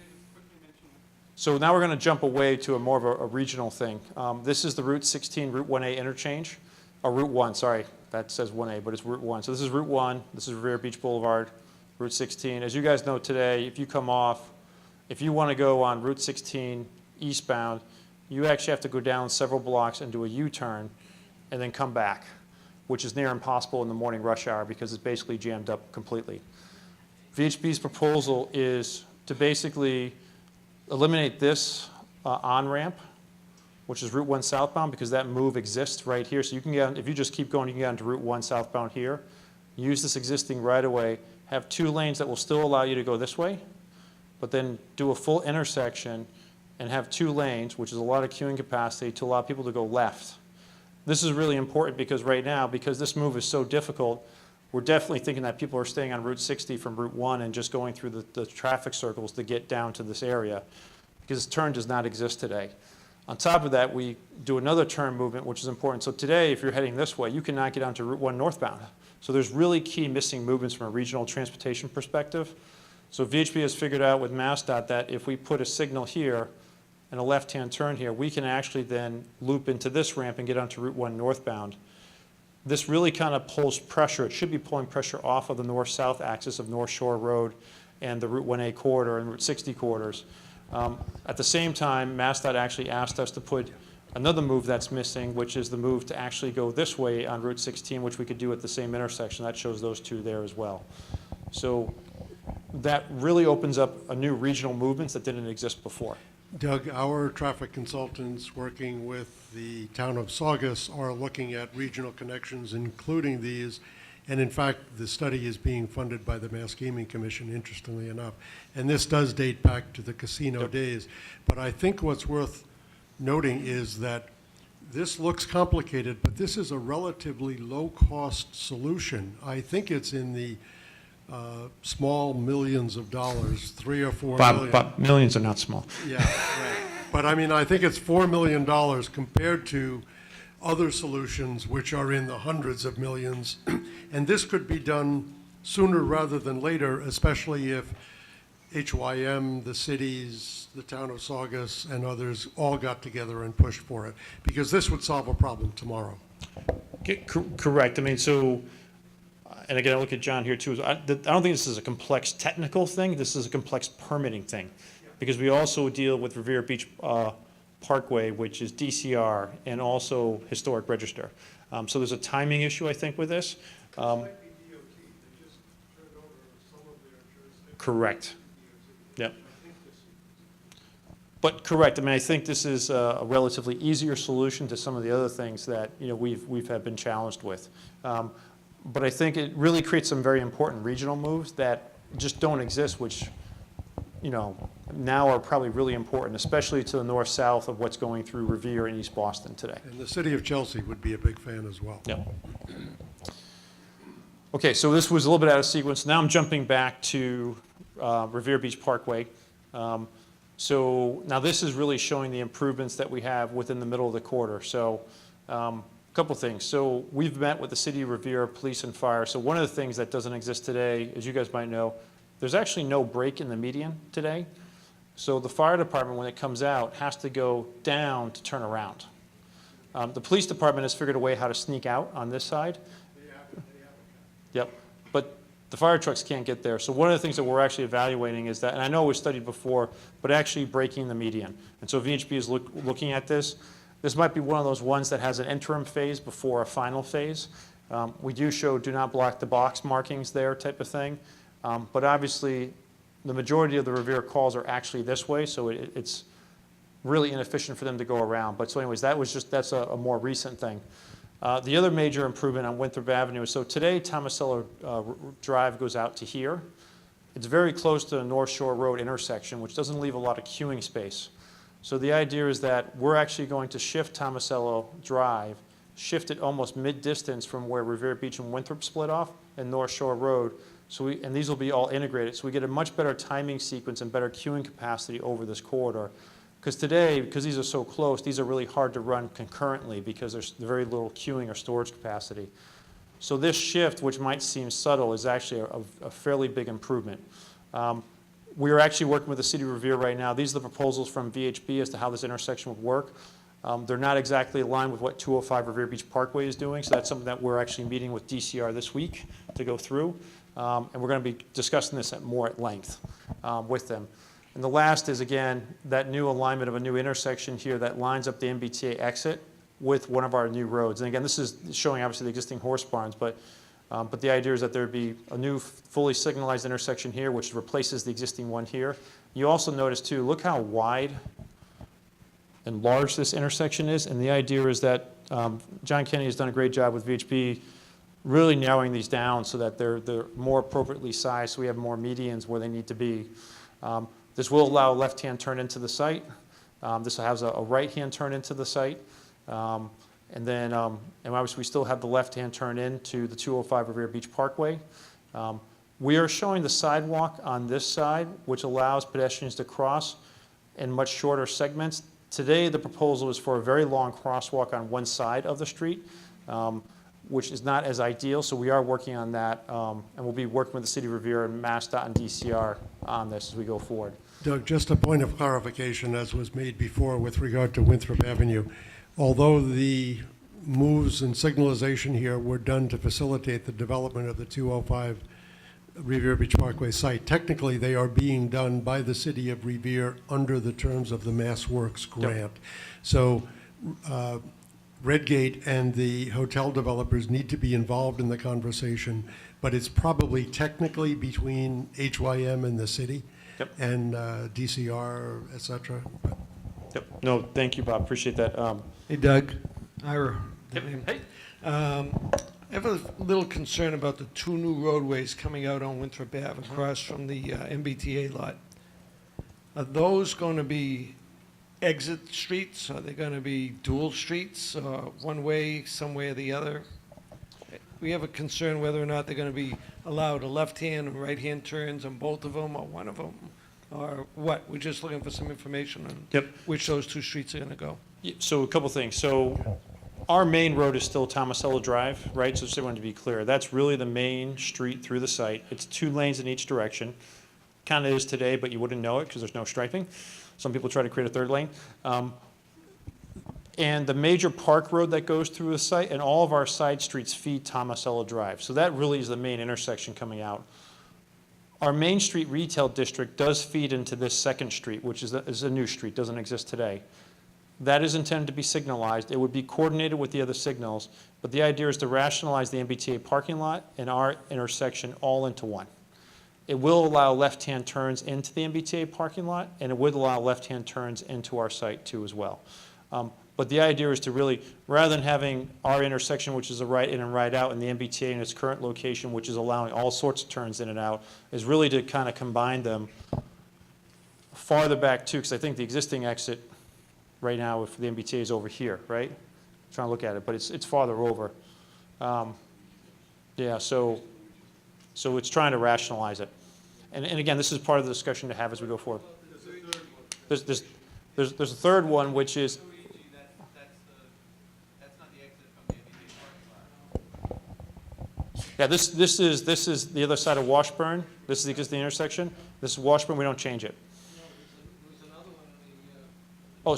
So now we're going to jump away to a more of a regional thing. This is the Route 16, Route 1A interchange, or Route 1, sorry, that says 1A, but it's Route 1. So this is Route 1, this is Revere Beach Boulevard, Route 16. As you guys know today, if you come off, if you want to go on Route 16 eastbound, you actually have to go down several blocks and do a U-turn and then come back, which is near impossible in the morning rush hour because it's basically jammed up completely. VHB's proposal is to basically eliminate this on-ramp, which is Route 1 southbound, because that move exists right here. So you can get, if you just keep going, you can get onto Route 1 southbound here, use this existing right-of-way, have 2 lanes that will still allow you to go this way, but then do a full intersection and have 2 lanes, which is a lot of queuing capacity, to allow people to go left. This is really important because right now, because this move is so difficult, we're definitely thinking that people are staying on Route 60 from Route 1 and just going through the traffic circles to get down to this area, because this turn does not exist today. On top of that, we do another turn movement, which is important. So today, if you're heading this way, you cannot get onto Route 1 northbound. So there's really key missing movements from a regional transportation perspective. So VHB has figured out with MassDOT that if we put a signal here and a left-hand turn here, we can actually then loop into this ramp and get onto Route 1 northbound. This really kind of pulls pressure. It should be pulling pressure off of the north-south axis of North Shore Road and the Route 1A corridor and Route 60 corridors. At the same time, MassDOT actually asked us to put another move that's missing, which is the move to actually go this way on Route 16, which we could do at the same intersection. That shows those 2 there as well. So that really opens up a new regional movements that didn't exist before. Doug, our traffic consultants working with the town of Saugus are looking at regional connections, including these. And in fact, the study is being funded by the Mass Gaming Commission, interestingly enough. And this does date back to the casino days. But I think what's worth noting is that this looks complicated, but this is a relatively low-cost solution. I think it's in the small millions of dollars, 3 or 4 million. But millions are not small. Yeah, right. But I mean, I think it's $4 million compared to other solutions which are in the hundreds of millions. And this could be done sooner rather than later, especially if HYM, the cities, the town of Saugus, and others all got together and pushed for it, because this would solve a problem tomorrow. Correct. I mean, so, and again, I look at John here too. I don't think this is a complex technical thing. This is a complex permitting thing, because we also deal with Revere Beach Parkway, which is DCR, and also historic register. So there's a timing issue, I think, with this. Correct. Yep. But correct. I mean, I think this is a relatively easier solution to some of the other things that we've been challenged with. But I think it really creates some very important regional moves that just don't exist, which now are probably really important, especially to the north-south of what's going through Revere and East Boston today. And the city of Chelsea would be a big fan as well. Yep. Okay, so this was a little bit out of sequence. Now I'm jumping back to Revere Beach Parkway. So now this is really showing the improvements that we have within the middle of the corridor. So a couple things. So we've met with the city of Revere, police and fire. So one of the things that doesn't exist today, as you guys might know, there's actually no break in the median today. So the fire department, when it comes out, has to go down to turn around. The police department has figured a way how to sneak out on this side. Yep, but the fire trucks can't get there. So one of the things that we're actually evaluating is that, and I know it was studied before, but actually breaking the median. And so VHB is looking at this. This might be one of those ones that has an interim phase before a final phase. We do show do not block the box markings there type of thing. But obviously, the majority of the Revere calls are actually this way, so it's really inefficient for them to go around. But so anyways, that's a more recent thing. The other major improvement on Winthrop Avenue is, so today Tomasello Drive goes out to here. It's very close to the North Shore Road intersection, which doesn't leave a lot of queuing space. So the idea is that we're actually going to shift Tomasello Drive, shift it almost mid-distance from where Revere Beach and Winthrop split off and North Shore Road. And these will be all integrated. So we get a much better timing sequence and better queuing capacity over this corridor. Because today, because these are so close, these are really hard to run concurrently because there's very little queuing or storage capacity. So this shift, which might seem subtle, is actually a fairly big improvement. We are actually working with the City of Revere right now. These are the proposals from VHB as to how this intersection would work. They're not exactly aligned with what 205 Revere Beach Parkway is doing, so that's something that we're actually meeting with DCR this week to go through. And we're going to be discussing this more at length with them. And the last is, again, that new alignment of a new intersection here that lines up the MBTA exit with one of our new roads. And again, this is showing obviously the existing horse barns, but the idea is that there'd be a new fully signalized intersection here, which replaces the existing one here. You also notice too, look how wide and large this intersection is. And the idea is that John Kennedy has done a great job with VHB really narrowing these down so that they're more appropriately sized, so we have more medians where they need to be. This will allow a left-hand turn into the site. This has a right-hand turn into the site. And obviously we still have the left-hand turn into the 205 Revere Beach Parkway. We are showing the sidewalk on this side, which allows pedestrians to cross in much shorter segments. Today, the proposal is for a very long crosswalk on one side of the street, which is not as ideal, so we are working on that, and we'll be working with the City of Revere and MassDOT and DCR on this as we go forward. Doug, just a point of clarification, as was made before with regard to Winthrop Avenue. Although the moves and signalization here were done to facilitate the development of the 205 Revere Beach Parkway site, technically they are being done by the City of Revere under the terms of the Mass Works grant. Yep. So Redgate and the hotel developers need to be involved in the conversation, but it's probably technically between HYM and the city. Yep. And DCR, et cetera. Yep. No, thank you, Bob. Appreciate that. Hey, Doug. Ira. Yep. Hey. I have a little concern about the two new roadways coming out on Winthrop Ave across from the MBTA lot. Are those going to be exit streets? Are they going to be dual streets, one way, some way or the other? We have a concern whether or not they're going to be allowed a left-hand and right-hand turns on both of them or one of them, or what? We're just looking for some information on which those two streets are going to go. So a couple things. So our main road is still Tomasello Drive, right? So just everyone to be clear, that's really the main street through the site. It's 2 lanes in each direction. Kind of is today, but you wouldn't know it because there's no striping. Some people try to create a 3rd lane. And the major park road that goes through the site and all of our side streets feed Tomasello Drive. So that really is the main intersection coming out. Our Main Street retail district does feed into this 2nd street, which is a new street, doesn't exist today. That is intended to be signalized. It would be coordinated with the other signals, but the idea is to rationalize the MBTA parking lot and our intersection all into one. It will allow left-hand turns into the MBTA parking lot, and it would allow left-hand turns into our site too as well. But the idea is to really, rather than having our intersection, which is a right in and right out, and the MBTA in its current location, which is allowing all sorts of turns in and out, is really to kind of combine them farther back too, because I think the existing exit right now for the MBTA is over here, right? I'm trying to look at it, but it's farther over. Yeah, so it's trying to rationalize it. And again, this is part of the discussion to have as we go forward. There's a 3rd one, which is, yeah, this is the other side of Washburn. This is the existing intersection. This is Washburn. We don't change it. Oh,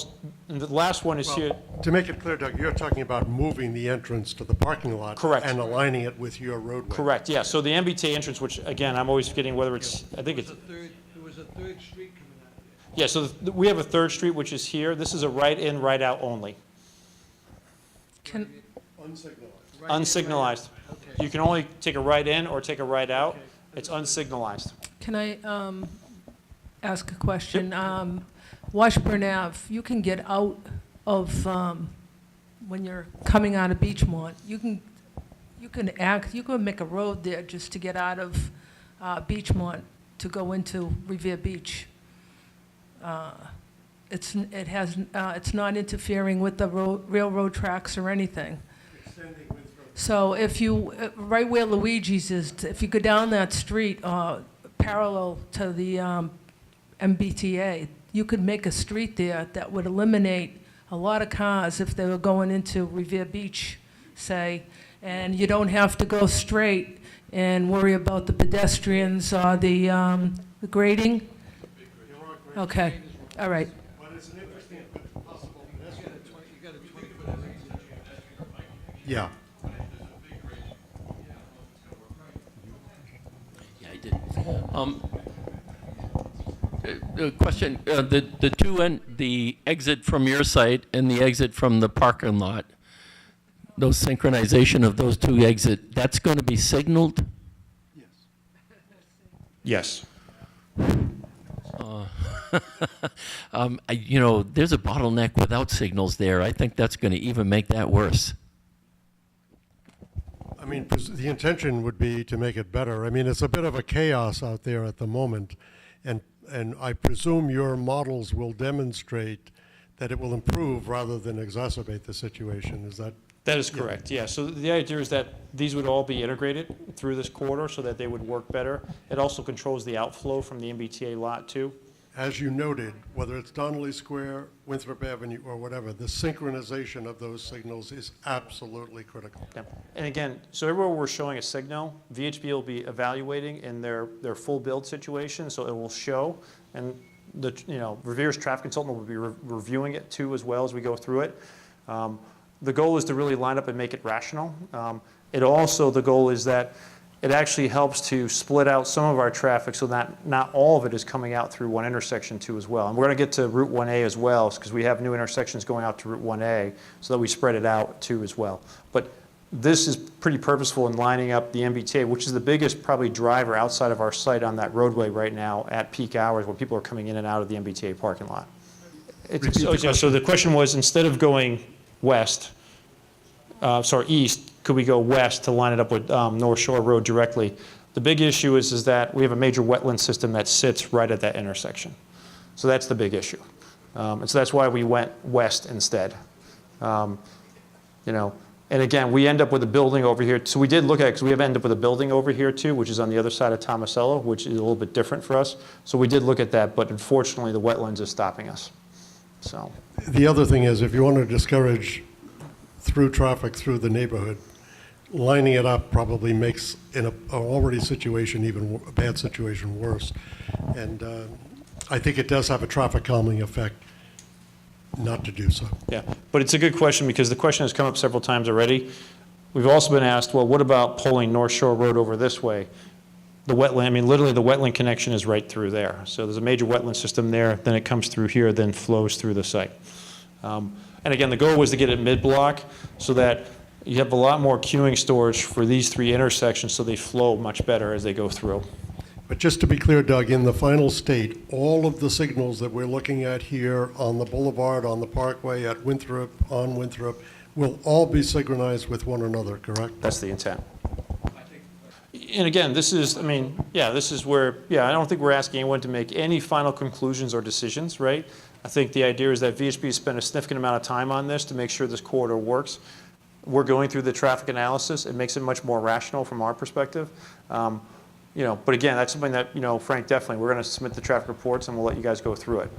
and the last one is here. To make it clear, Doug, you're talking about moving the entrance to the parking lot. Correct. And aligning it with your roadway. Correct, yeah. So the MBTA entrance, which again, I'm always forgetting whether it's, I think it's. There was a 3rd street coming out of there. Yeah, so we have a 3rd street, which is here. This is a right in, right out only. Can, Unsignalized. You can only take a right in or take a right out. It's unsignalized. can I ask a question? Washburn Ave, you can get out of, when you're coming out of Beachmont, you can make a road there just to get out of Beachmont to go into Revere Beach. It's not interfering with the railroad tracks or anything. So if you, right where Luigi's is, if you go down that street parallel to the MBTA, you could make a street there that would eliminate a lot of cars if they were going into Revere Beach, say, and you don't have to go straight and worry about the pedestrians or the grading? Okay, all right. Yeah. Yeah, I did. Question, the two end, the exit from your site and the exit from the parking lot, those synchronization of those two exit, that's going to be signaled? Yes. You know, there's a bottleneck without signals there. I think that's going to even make that worse. I mean, the intention would be to make it better. I mean, it's a bit of a chaos out there at the moment, and I presume your models will demonstrate that it will improve rather than exacerbate the situation. Is that? That is correct, yeah. So the idea is that these would all be integrated through this corridor so that they would work better. It also controls the outflow from the MBTA lot too. As you noted, whether it's Donnelly Square, Winthrop Avenue, or whatever, the synchronization of those signals is absolutely critical. Yeah. And again, so everywhere we're showing a signal, VHB will be evaluating in their full build situation, so it will show, and Revere's traffic consultant will be reviewing it too as well as we go through it. The goal is to really line up and make it rational. The goal is that it actually helps to split out some of our traffic so that not all of it is coming out through one intersection too as well. And we're going to get to Route 1A as well because we have new intersections going out to Route 1A so that we spread it out too as well. But this is pretty purposeful in lining up the MBTA, which is the biggest probably driver outside of our site on that roadway right now at peak hours when people are coming in and out of the MBTA parking lot. So the question was, instead of going east, could we go west to line it up with North Shore Road directly? The big issue is that we have a major wetland system that sits right at that intersection. So that's the big issue. And so that's why we went west instead. And again, we end up with a building over here. So we did look at it because we have ended up with a building over here too, which is on the other side of Tomasello, which is a little bit different for us. So we did look at that, but unfortunately the wetlands is stopping us. So The other thing is, if you want to discourage through traffic through the neighborhood, lining it up probably makes an already situation, even a bad situation, worse. And I think it does have a traffic calming effect not to do so. yeah, but it's a good question because the question has come up several times already. We've also been asked, well, what about pulling North Shore Road over this way? The wetland, I mean, literally the wetland connection is right through there. So there's a major wetland system there, then it comes through here, then flows through the site. And again, the goal was to get it mid-block so that you have a lot more queuing storage for these three intersections so they flow much better as they go through. But just to be clear, Doug, in the final state, all of the signals that we're looking at here on the boulevard, on the parkway, at Winthrop, on Winthrop, will all be synchronized with one another, correct? That's the intent. And again, this is where, I don't think we're asking anyone to make any final conclusions or decisions, right? I think the idea is that VHB spent a significant amount of time on this to make sure this corridor works. We're going through the traffic analysis. It makes it much more rational from our perspective. But again, that's something that, Frank, definitely, we're going to submit the traffic reports and we'll let you guys go through it,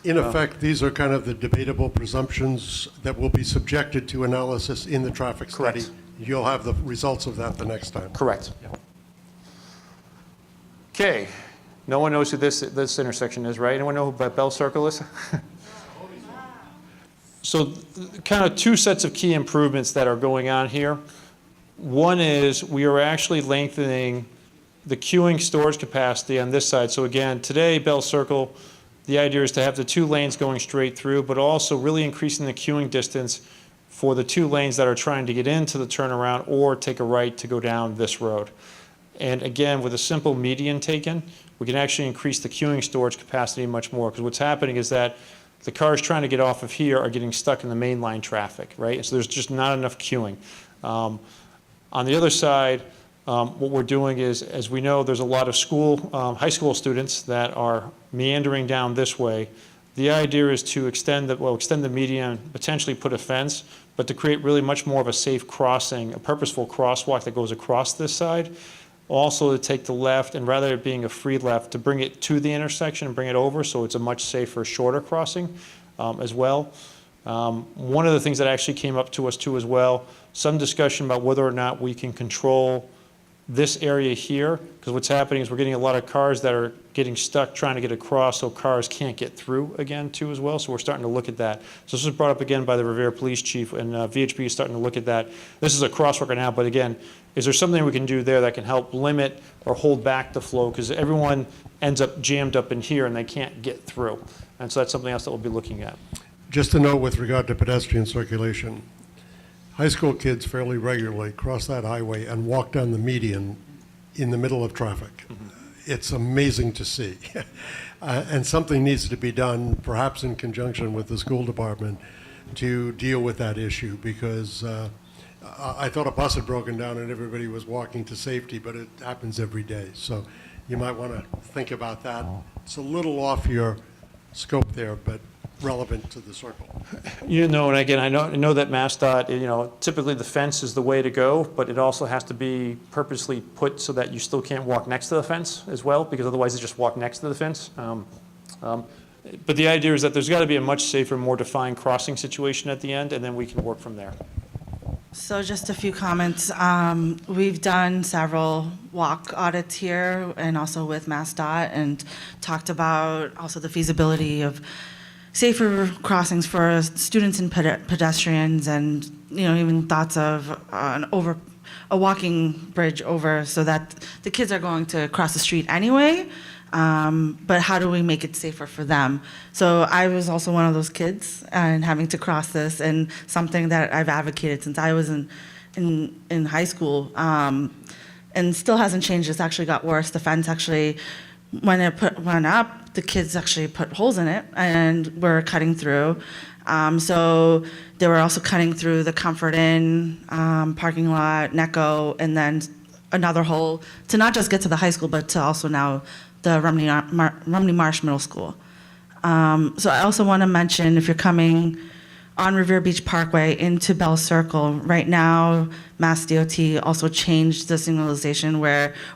In effect, these are kind of the debatable presumptions that will be subjected to analysis in the traffic study. Correct. You'll have the results of that the next time. Correct. Okay. No one knows who this intersection is, right? Anyone know who Bell Circle is? So kind of two sets of key improvements that are going on here. One is we are actually lengthening the queuing storage capacity on this side. So again, today, Bell Circle, the idea is to have the two lanes going straight through, but also really increasing the queuing distance for the 2 lanes that are trying to get into the turnaround or take a right to go down this road. And again, with a simple median taken, we can actually increase the queuing storage capacity much more, because what's happening is that the cars trying to get off of here are getting stuck in the main line traffic, right? And so there's just not enough queuing. On the other side, what we're doing is, as we know, there's a lot of high school students that are meandering down this way. The idea is to extend the median, potentially put a fence, but to create really much more of a safe crossing, a purposeful crosswalk that goes across this side. Also to take the left, and rather it being a free left, to bring it to the intersection and bring it over, so it's a much safer, shorter crossing as well. One of the things that actually came up to us too as well, some discussion about whether or not we can control this area here, because what's happening is we're getting a lot of cars that are getting stuck trying to get across, so cars can't get through again too as well. So we're starting to look at that. So this was brought up again by the Revere Police Chief, and VHB is starting to look at that. This is a crosswalk right now, but again, is there something we can do there that can help limit or hold back the flow? Because everyone ends up jammed up in here and they can't get through. And so that's something else that we'll be looking at. Just a note with regard to pedestrian circulation. High school kids fairly regularly cross that highway and walk down the median in the middle of traffic. It's amazing to see. And something needs to be done, perhaps in conjunction with the school department, to deal with that issue, because I thought a bus had broken down and everybody was walking to safety, but it happens every day. So you might want to think about that. It's a little off your scope there, but relevant to the circle. You know, and again, I know that MassDOT, typically the fence is the way to go, but it also has to be purposely put so that you still can't walk next to the fence as well, because otherwise you just walk next to the fence. But the idea is that there's got to be a much safer, more defined crossing situation at the end, and then we can work from there. So just a few comments. We've done several walk audits here and also with MassDOT, and talked about also the feasibility of safer crossings for students and pedestrians, and even thoughts of a walking bridge over, so that the kids are going to cross the street anyway. But how do we make it safer for them? So I was also one of those kids and having to cross this, and something that I've advocated since I was in high school, and still hasn't changed. It's actually got worse. The fence actually, when it went up, the kids actually put holes in it and were cutting through. So they were also cutting through the Comfort Inn parking lot, Necco, and then another hole to not just get to the high school, but to also now the Rumney Marsh Middle School. So I also want to mention, if you're coming on Revere Beach Parkway into Bell Circle, right now, Mass DOT also changed the signalization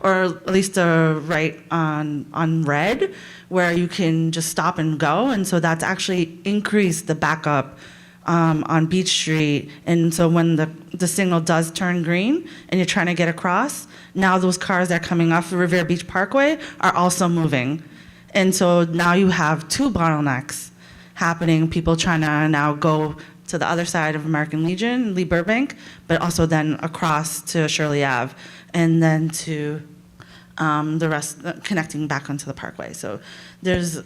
or at least the right on red, where you can just stop and go. And so that's actually increased the backup on Beach Street. And so when the signal does turn green and you're trying to get across, now those cars that are coming off the Revere Beach Parkway are also moving. And so now you have 2 bottlenecks happening, people trying to now go to the other side of American Legion, Lee Burbank, but also then across to Shirley Ave, and then to the rest, connecting back onto the parkway. So there's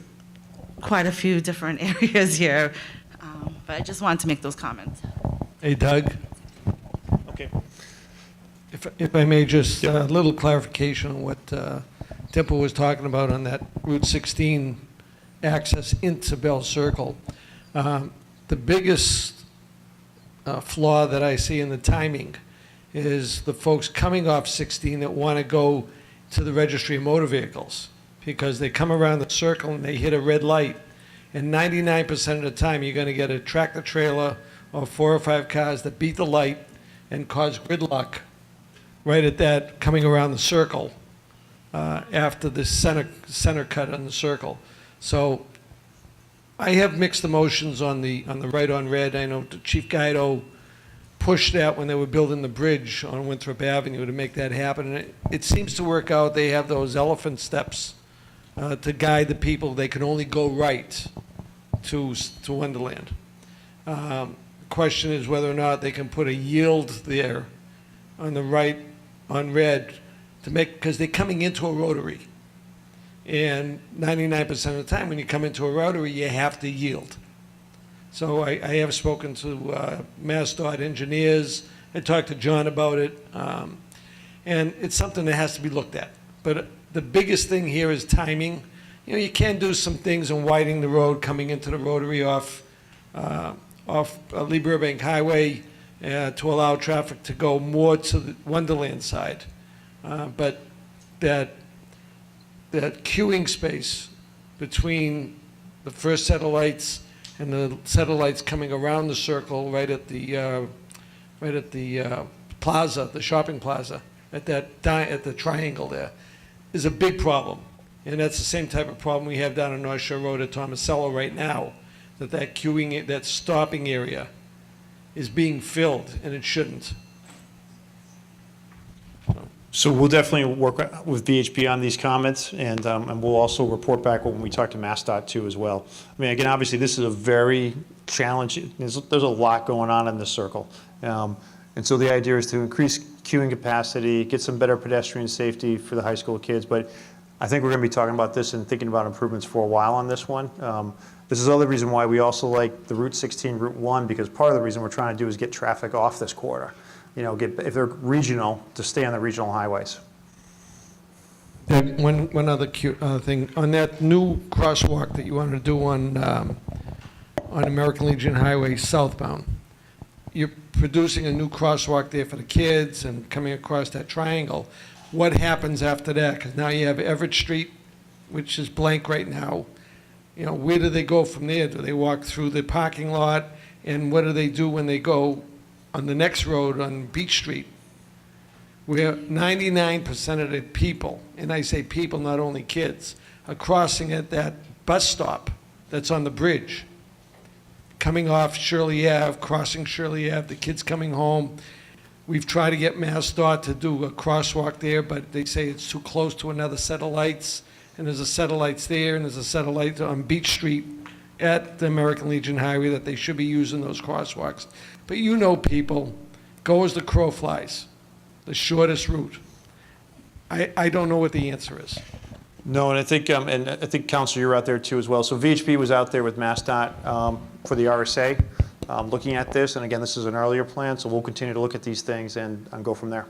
quite a few different areas here, but I just wanted to make those comments. Hey, Doug? Okay. If I may, just a little clarification on what Dimple was talking about on that Route 16 access into Bell Circle. The biggest flaw that I see in the timing is the folks coming off 16 that want to go to the registry of motor vehicles, because they come around the circle and they hit a red light, and 99% of the time you're going to get a tractor trailer or 4 or 5 cars that beat the light and cause gridlock right at that coming around the circle after the center cut on the circle. So I have mixed emotions on the right on red. I know Chief Guido pushed that when they were building the bridge on Winthrop Avenue to make that happen. And it seems to work out. They have those elephant steps to guide the people. They can only go right to Wonderland. The question is whether or not they can put a yield there on the right on red to make, because they're coming into a rotary. And 99% of the time when you come into a rotary, you have to yield. So I have spoken to MassDOT engineers. I talked to John about it. And it's something that has to be looked at. But the biggest thing here is timing. You know, you can do some things in widening the road, coming into the rotary off Lee Burbank Highway to allow traffic to go more to the Wonderland side. But that queuing space between the first set of lights and the set of lights coming around the circle right at the plaza, the shopping plaza, at the triangle there, is a big problem. And that's the same type of problem we have down on North Shore Road at Tomasello right now, that queuing, that stopping area is being filled, and it shouldn't. So we'll definitely work with VHB on these comments, and we'll also report back when we talk to MassDOT too as well. I mean, again, obviously this is a very challenging, there's a lot going on in this circle. And so the idea is to increase queuing capacity, get some better pedestrian safety for the high school kids, but I think we're going to be talking about this and thinking about improvements for a while on this one. This is the other reason why we also like the Route 16, Route 1, because part of the reason we're trying to do is get traffic off this corridor. You know, if they're regional, to stay on the regional highways. One other thing, on that new crosswalk that you want to do on American Legion Highway southbound, you're producing a new crosswalk there for the kids and coming across that triangle. What happens after that? Because now you have Everett Street, which is blank right now. You know, where do they go from there? Do they walk through the parking lot? And what do they do when they go on the next road on Beach Street, where 99% of the people, and I say people, not only kids, are crossing at that bus stop that's on the bridge, coming off Shirley Ave, crossing Shirley Ave, the kids coming home. We've tried to get MassDOT to do a crosswalk there, but they say it's too close to another set of lights, and there's a set of lights there, and there's a set of lights on Beach Street at the American Legion Highway that they should be using those crosswalks. But you know people, go as the crow flies, the shortest route. I don't know what the answer is. No, and I think Council, you're out there too as well. So VHB was out there with MassDOT for the RSA, looking at this. And again, this is an earlier plan, so we'll continue to look at these things and go from there.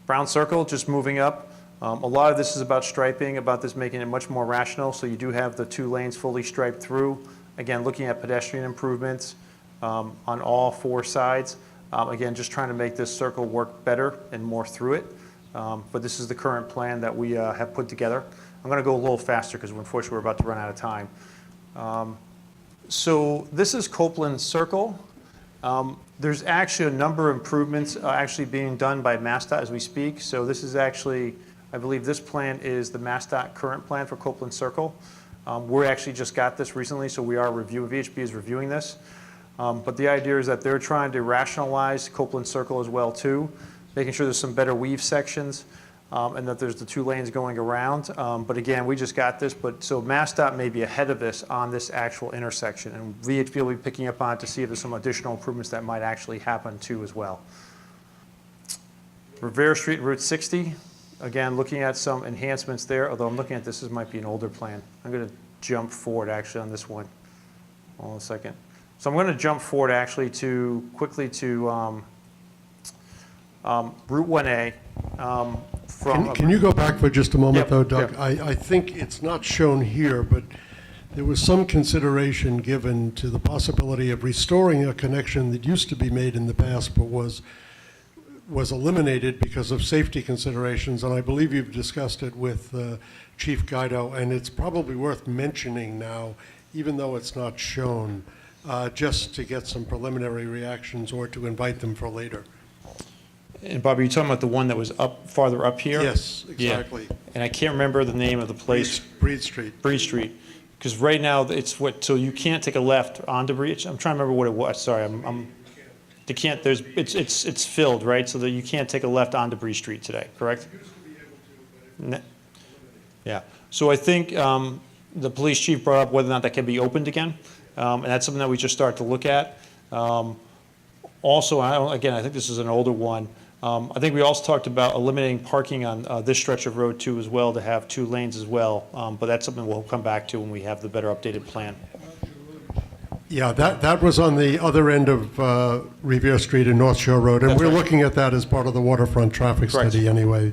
Brown Circle, just moving up. A lot of this is about striping, about this making it much more rational. So you do have the 2 lanes fully striped through. Again, looking at pedestrian improvements on all 4 sides. Again, just trying to make this circle work better and more through it. But this is the current plan that we have put together. I'm going to go a little faster because unfortunately we're about to run out of time. So this is Copeland Circle. There's actually a number of improvements actually being done by MassDOT as we speak. So this is actually, I believe this plan is the MassDOT current plan for Copeland Circle. We actually just got this recently, so we are reviewing, VHB is reviewing this. But the idea is that they're trying to rationalize Copeland Circle as well too, making sure there's some better weave sections and that there's the 2 lanes going around. But again, we just got this, so MassDOT may be ahead of this on this actual intersection, and VHB will be picking up on it to see if there's some additional improvements that might actually happen too as well. Revere Street, Route 60, again, looking at some enhancements there, although I'm looking at this might be an older plan. I'm going to jump forward actually on this one. Hold on a second. So I'm going to jump forward actually quickly to Route 1A. Can you go back for just a moment, Yep, though, Doug? yep. I think it's not shown here, but there was some consideration given to the possibility of restoring a connection that used to be made in the past but was eliminated because of safety considerations, and I believe you've discussed it with Chief Guido, and it's probably worth mentioning now, even though it's not shown, just to get some preliminary reactions or to invite them for later. And Bob, are you talking about the one that was farther up here? Yes, exactly. Yeah. And I can't remember the name of the place. Breed Street. Breed Street. Because right now it's so you can't take a left onto Breed. I'm trying to remember what it was. Sorry, they can't. It's filled, right? So that you can't take a left onto Breed Street today, correct? Yeah. So I think the police chief brought up whether or not that can be opened again, and that's something that we just start to look at. Also, I think this is an older one. I think we also talked about eliminating parking on this stretch of road too as well, to have 2 lanes as well. But that's something we'll come back to when we have the better updated plan. Yeah, that was on the other end of Revere Street and North Shore Road, and That's we're right. looking at that as part of the waterfront traffic Correct. study anyway.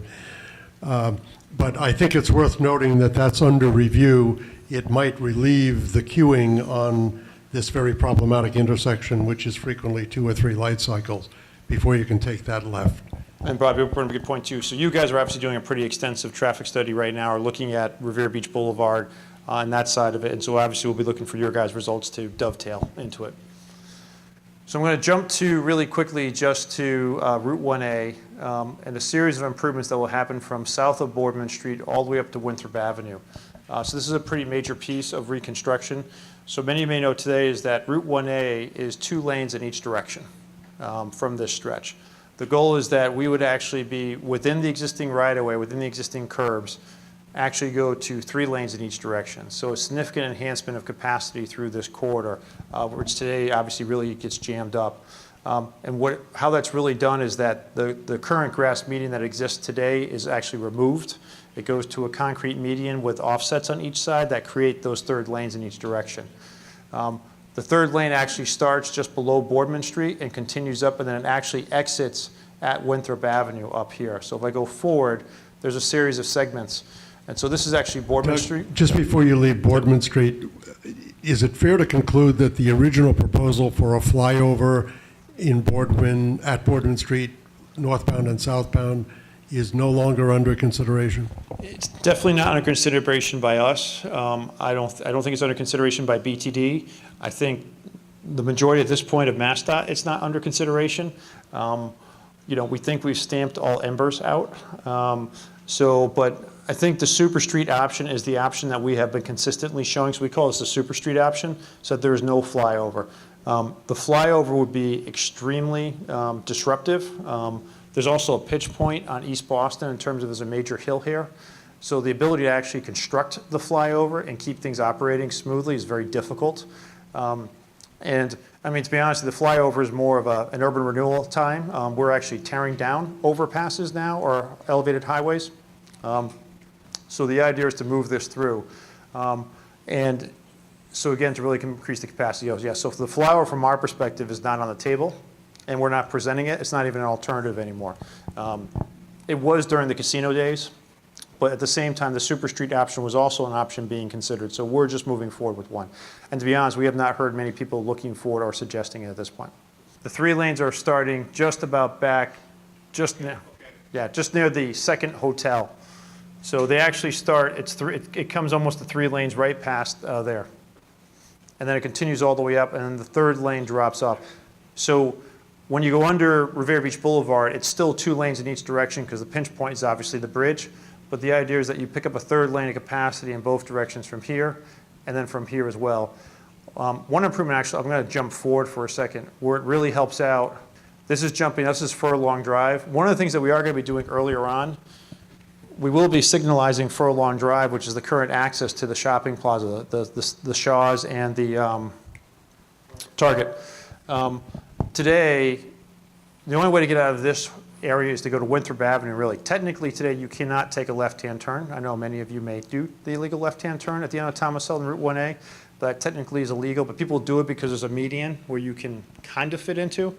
But I think it's worth noting that that's under review. It might relieve the queuing on this very problematic intersection, which is frequently 2 or 3 light cycles before you can take that left. And Bob, you brought up a good point too. So you guys are obviously doing a pretty extensive traffic study right now, or looking at Revere Beach Boulevard on that side of it. And so obviously we'll be looking for your guys' results to dovetail into it. So I'm going to jump to really quickly just to Route 1A and a series of improvements that will happen from south of Boardman Street all the way up to Winthrop Avenue. So this is a pretty major piece of reconstruction. So many of you may know today is that Route 1A is 2 lanes in each direction from this stretch. The goal is that we would actually be within the existing right-of-way, within the existing curbs, actually go to 3 lanes in each direction. So a significant enhancement of capacity through this corridor, which today obviously really gets jammed up. And how that's really done is that the current grass median that exists today is actually removed. It goes to a concrete median with offsets on each side that create those 3rd lanes in each direction. The 3rd lane actually starts just below Boardman Street and continues up, and then it actually exits at Winthrop Avenue up here. So if I go forward, there's a series of segments. And so this is actually Boardman Street. Just before you leave Boardman Street, is it fair to conclude that the original proposal for a flyover at Boardman Street, northbound and southbound, is no longer under consideration? It's definitely not under consideration by us. I don't think it's under consideration by BTD. I think the majority at this point of MassDOT, it's not under consideration. We think we've stamped all embers out. But I think the Super Street option is the option that we have been consistently showing. So we call this the Super Street option, so that there is no flyover. The flyover would be extremely disruptive. There's also a pitch point on East Boston in terms of there's a major hill here. So the ability to actually construct the flyover and keep things operating smoothly is very difficult. And I mean, to be honest, the flyover is more of an urban renewal time. We're actually tearing down overpasses now, or elevated highways. So the idea is to move this through. And so again, to really increase the capacity. So if the flyover from our perspective is not on the table, and we're not presenting it, it's not even an alternative anymore. It was during the casino days, but at the same time, the Super Street option was also an option being considered. So we're just moving forward with one. And to be honest, we have not heard many people looking for it or suggesting it at this point. The 3 lanes are starting just about back, just near the second hotel. So they actually start, it comes almost to 3 lanes right past there. And then it continues all the way up, and then the 3rd lane drops off. So when you go under Revere Beach Boulevard, it's still 2 lanes in each direction because the pinch point is obviously the bridge. But the idea is that you pick up a 3rd lane of capacity in both directions from here and then from here as well. One improvement, actually, I'm going to jump forward for a second, where it really helps out. This is Furlong Drive. One of the things that we are going to be doing earlier on, we will be signalizing Furlong Drive, which is the current access to the shopping plaza, the Shaw's and the Target. Today, the only way to get out of this area is to go to Winthrop Avenue, really. Technically, today, you cannot take a left-hand turn. I know many of you may do the illegal left-hand turn at the end of Thomas Sullivan Route 1A. That technically is illegal, but people do it because there's a median where you can kind of fit into.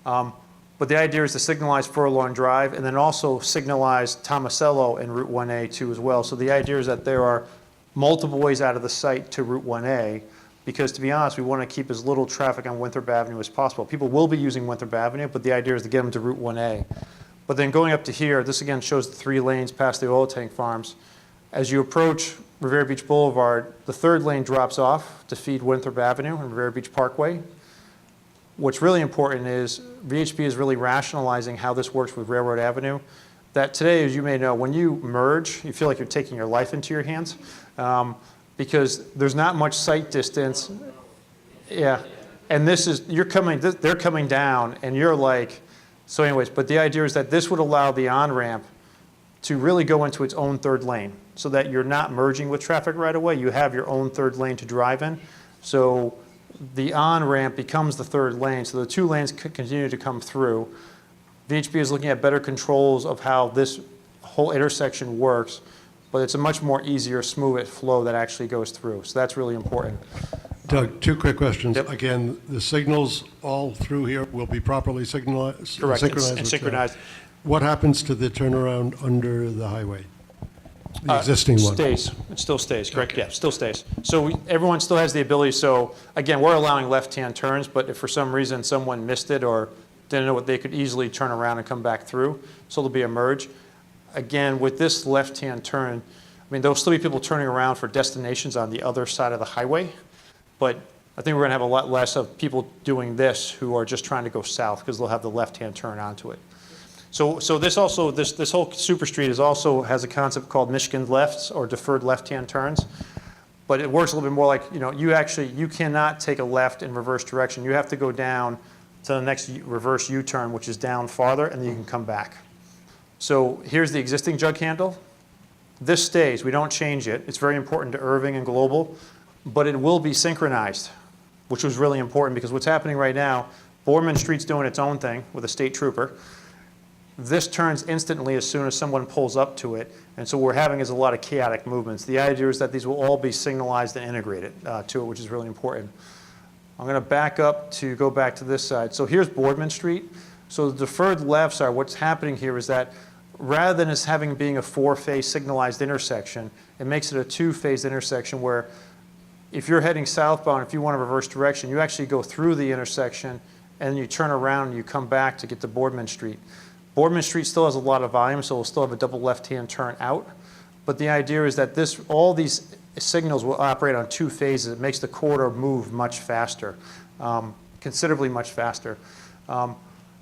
But the idea is to signalize Furlong Drive and then also signalize Tomasello in Route 1A too as well. So the idea is that there are multiple ways out of the site to Route 1A, because to be honest, we want to keep as little traffic on Winthrop Avenue as possible. People will be using Winthrop Avenue, but the idea is to get them to Route 1A. But then going up to here, this again shows the 3 lanes past the oil tank farms. As you approach Revere Beach Boulevard, the 3rd lane drops off to feed Winthrop Avenue and Revere Beach Parkway. What's really important is VHB is really rationalizing how this works with Railroad Avenue. That today, as you may know, when you merge, you feel like you're taking your life into your hands because there's not much sight distance. Yeah, and they're coming down, and you're like, so anyways, but the idea is that this would allow the on-ramp to really go into its own 3rd lane so that you're not merging with traffic right away. You have your own 3rd lane to drive in. So the on-ramp becomes the 3rd lane, so the 2 lanes continue to come through. VHB is looking at better controls of how this whole intersection works, but it's a much more easier, smoother flow that actually goes through. So that's really important. Doug, two quick questions. Again, the signals all through here will be properly signalized? Correct, synchronized and with synchronized. What happens to the turnaround under the highway? The existing one? Stays. It still stays, correct? Yeah, still stays. So everyone still has the ability, so again, we're allowing left-hand turns, but if for some reason someone missed it or didn't know what, they could easily turn around and come back through. So there'll be a merge. Again, with this left-hand turn, I mean, there'll still be people turning around for destinations on the other side of the highway, but I think we're going to have a lot less of people doing this who are just trying to go south because they'll have the left-hand turn onto it. So this also, this whole super street is also has a concept called Michigan lefts or deferred left-hand turns, but it works a little bit more like, you cannot take a left in reverse direction. You have to go down to the next reverse U-turn, which is down farther, and then you can come back. So here's the existing jug handle. This stays. We don't change it. It's very important to Irving and Global, but it will be synchronized, which was really important because what's happening right now, Boardman Street's doing its own thing with a state trooper. This turns instantly as soon as someone pulls up to it, and so what we're having is a lot of chaotic movements. The idea is that these will all be signalized and integrated to it, which is really important. I'm going to back up to go back to this side. So here's Boardman Street. So the deferred lefts are what's happening here is that rather than as having being a four-phase signalized intersection, it makes it a two-phase intersection where if you're heading southbound, if you want a reverse direction, you actually go through the intersection and then you turn around and you come back to get to Boardman Street. Boardman Street still has a lot of volume, so we'll still have a double left-hand turn out. But the idea is that all these signals will operate on two phases. It makes the corridor move much faster, considerably much faster.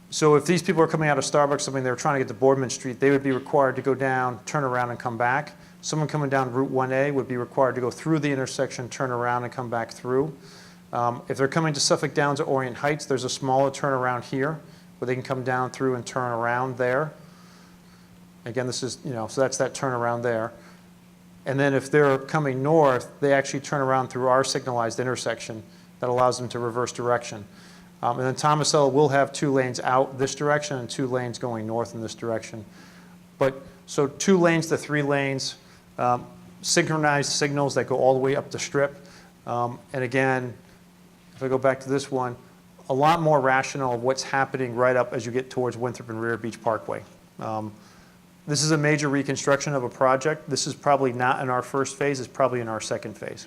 So if these people are coming out of Starbucks, they're trying to get to Boardman Street, they would be required to go down, turn around, and come back. Someone coming down Route 1A would be required to go through the intersection, turn around, and come back through. If they're coming to Suffolk Downs or Orient Heights, there's a smaller turnaround here where they can come down through and turn around there. Again, this is, so that's that turnaround there. And then if they're coming north, they actually turn around through our signalized intersection that allows them to reverse direction. And then Thomasella will have 2 lanes out this direction and 2 lanes going north in this direction. So 2 lanes to 3 lanes, synchronized signals that go all the way up the strip. And again, if I go back to this one, a lot more rational of what's happening right up as you get towards Winthrop and Revere Beach Parkway. This is a major reconstruction of a project. This is probably not in our first phase, it's probably in our second phase.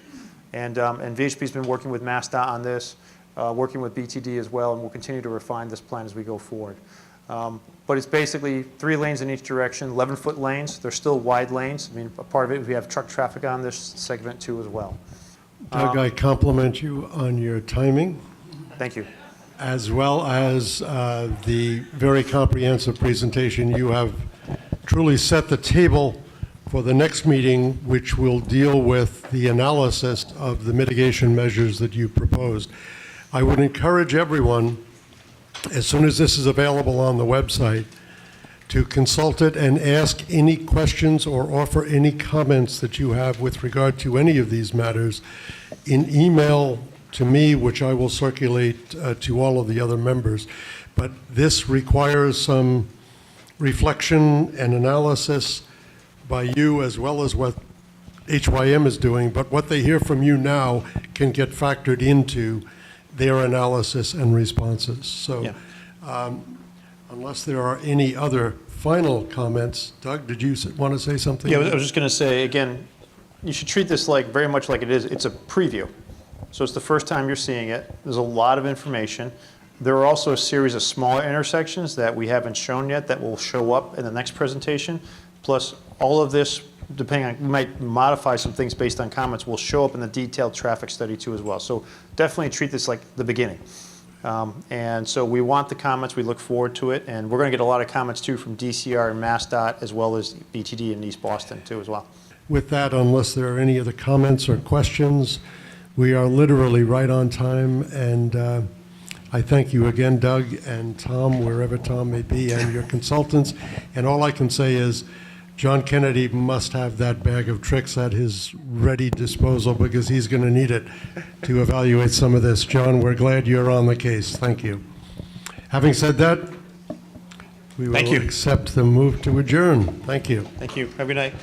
And VHP's been working with MassDOT on this, working with BTD as well, and we'll continue to refine this plan as we go forward. But it's basically 3 lanes in each direction, 11-foot lanes. They're still wide lanes. I mean, a part of it, we have truck traffic on this segment too as well. Doug, I compliment you on your timing. Thank you. As well as the very comprehensive presentation. You have truly set the table for the next meeting, which will deal with the analysis of the mitigation measures that you proposed. I would encourage everyone, as soon as this is available on the website, to consult it and ask any questions or offer any comments that you have with regard to any of these matters in email to me, which I will circulate to all of the other members. But this requires some reflection and analysis by you, as well as what HYM is doing, but what they hear from you now can get factored into their analysis and responses. So unless there are any other final comments, Doug, did you want to say something? Yeah, I was just going to say, again, you should treat this very much like it is. It's a preview. So it's the first time you're seeing it. There's a lot of information. There are also a series of smaller intersections that we haven't shown yet that will show up in the next presentation. Plus, all of this, depending on, we might modify some things based on comments, will show up in the detailed traffic study too as well. So definitely treat this like the beginning. And so we want the comments, we look forward to it, and we're going to get a lot of comments too from DCR and MassDOT, as well as BTD in East Boston too as well. With that, unless there are any other comments or questions, we are literally right on time, and I thank you again, Doug and Tom, wherever Tom may be, and your consultants. And all I can say is John Kennedy must have that bag of tricks at his ready disposal, because he's going to need it to evaluate some of this. John, we're glad you're on the case. Thank you. Having said that, we will accept the move to adjourn. Thank you. Thank you. Have a good night.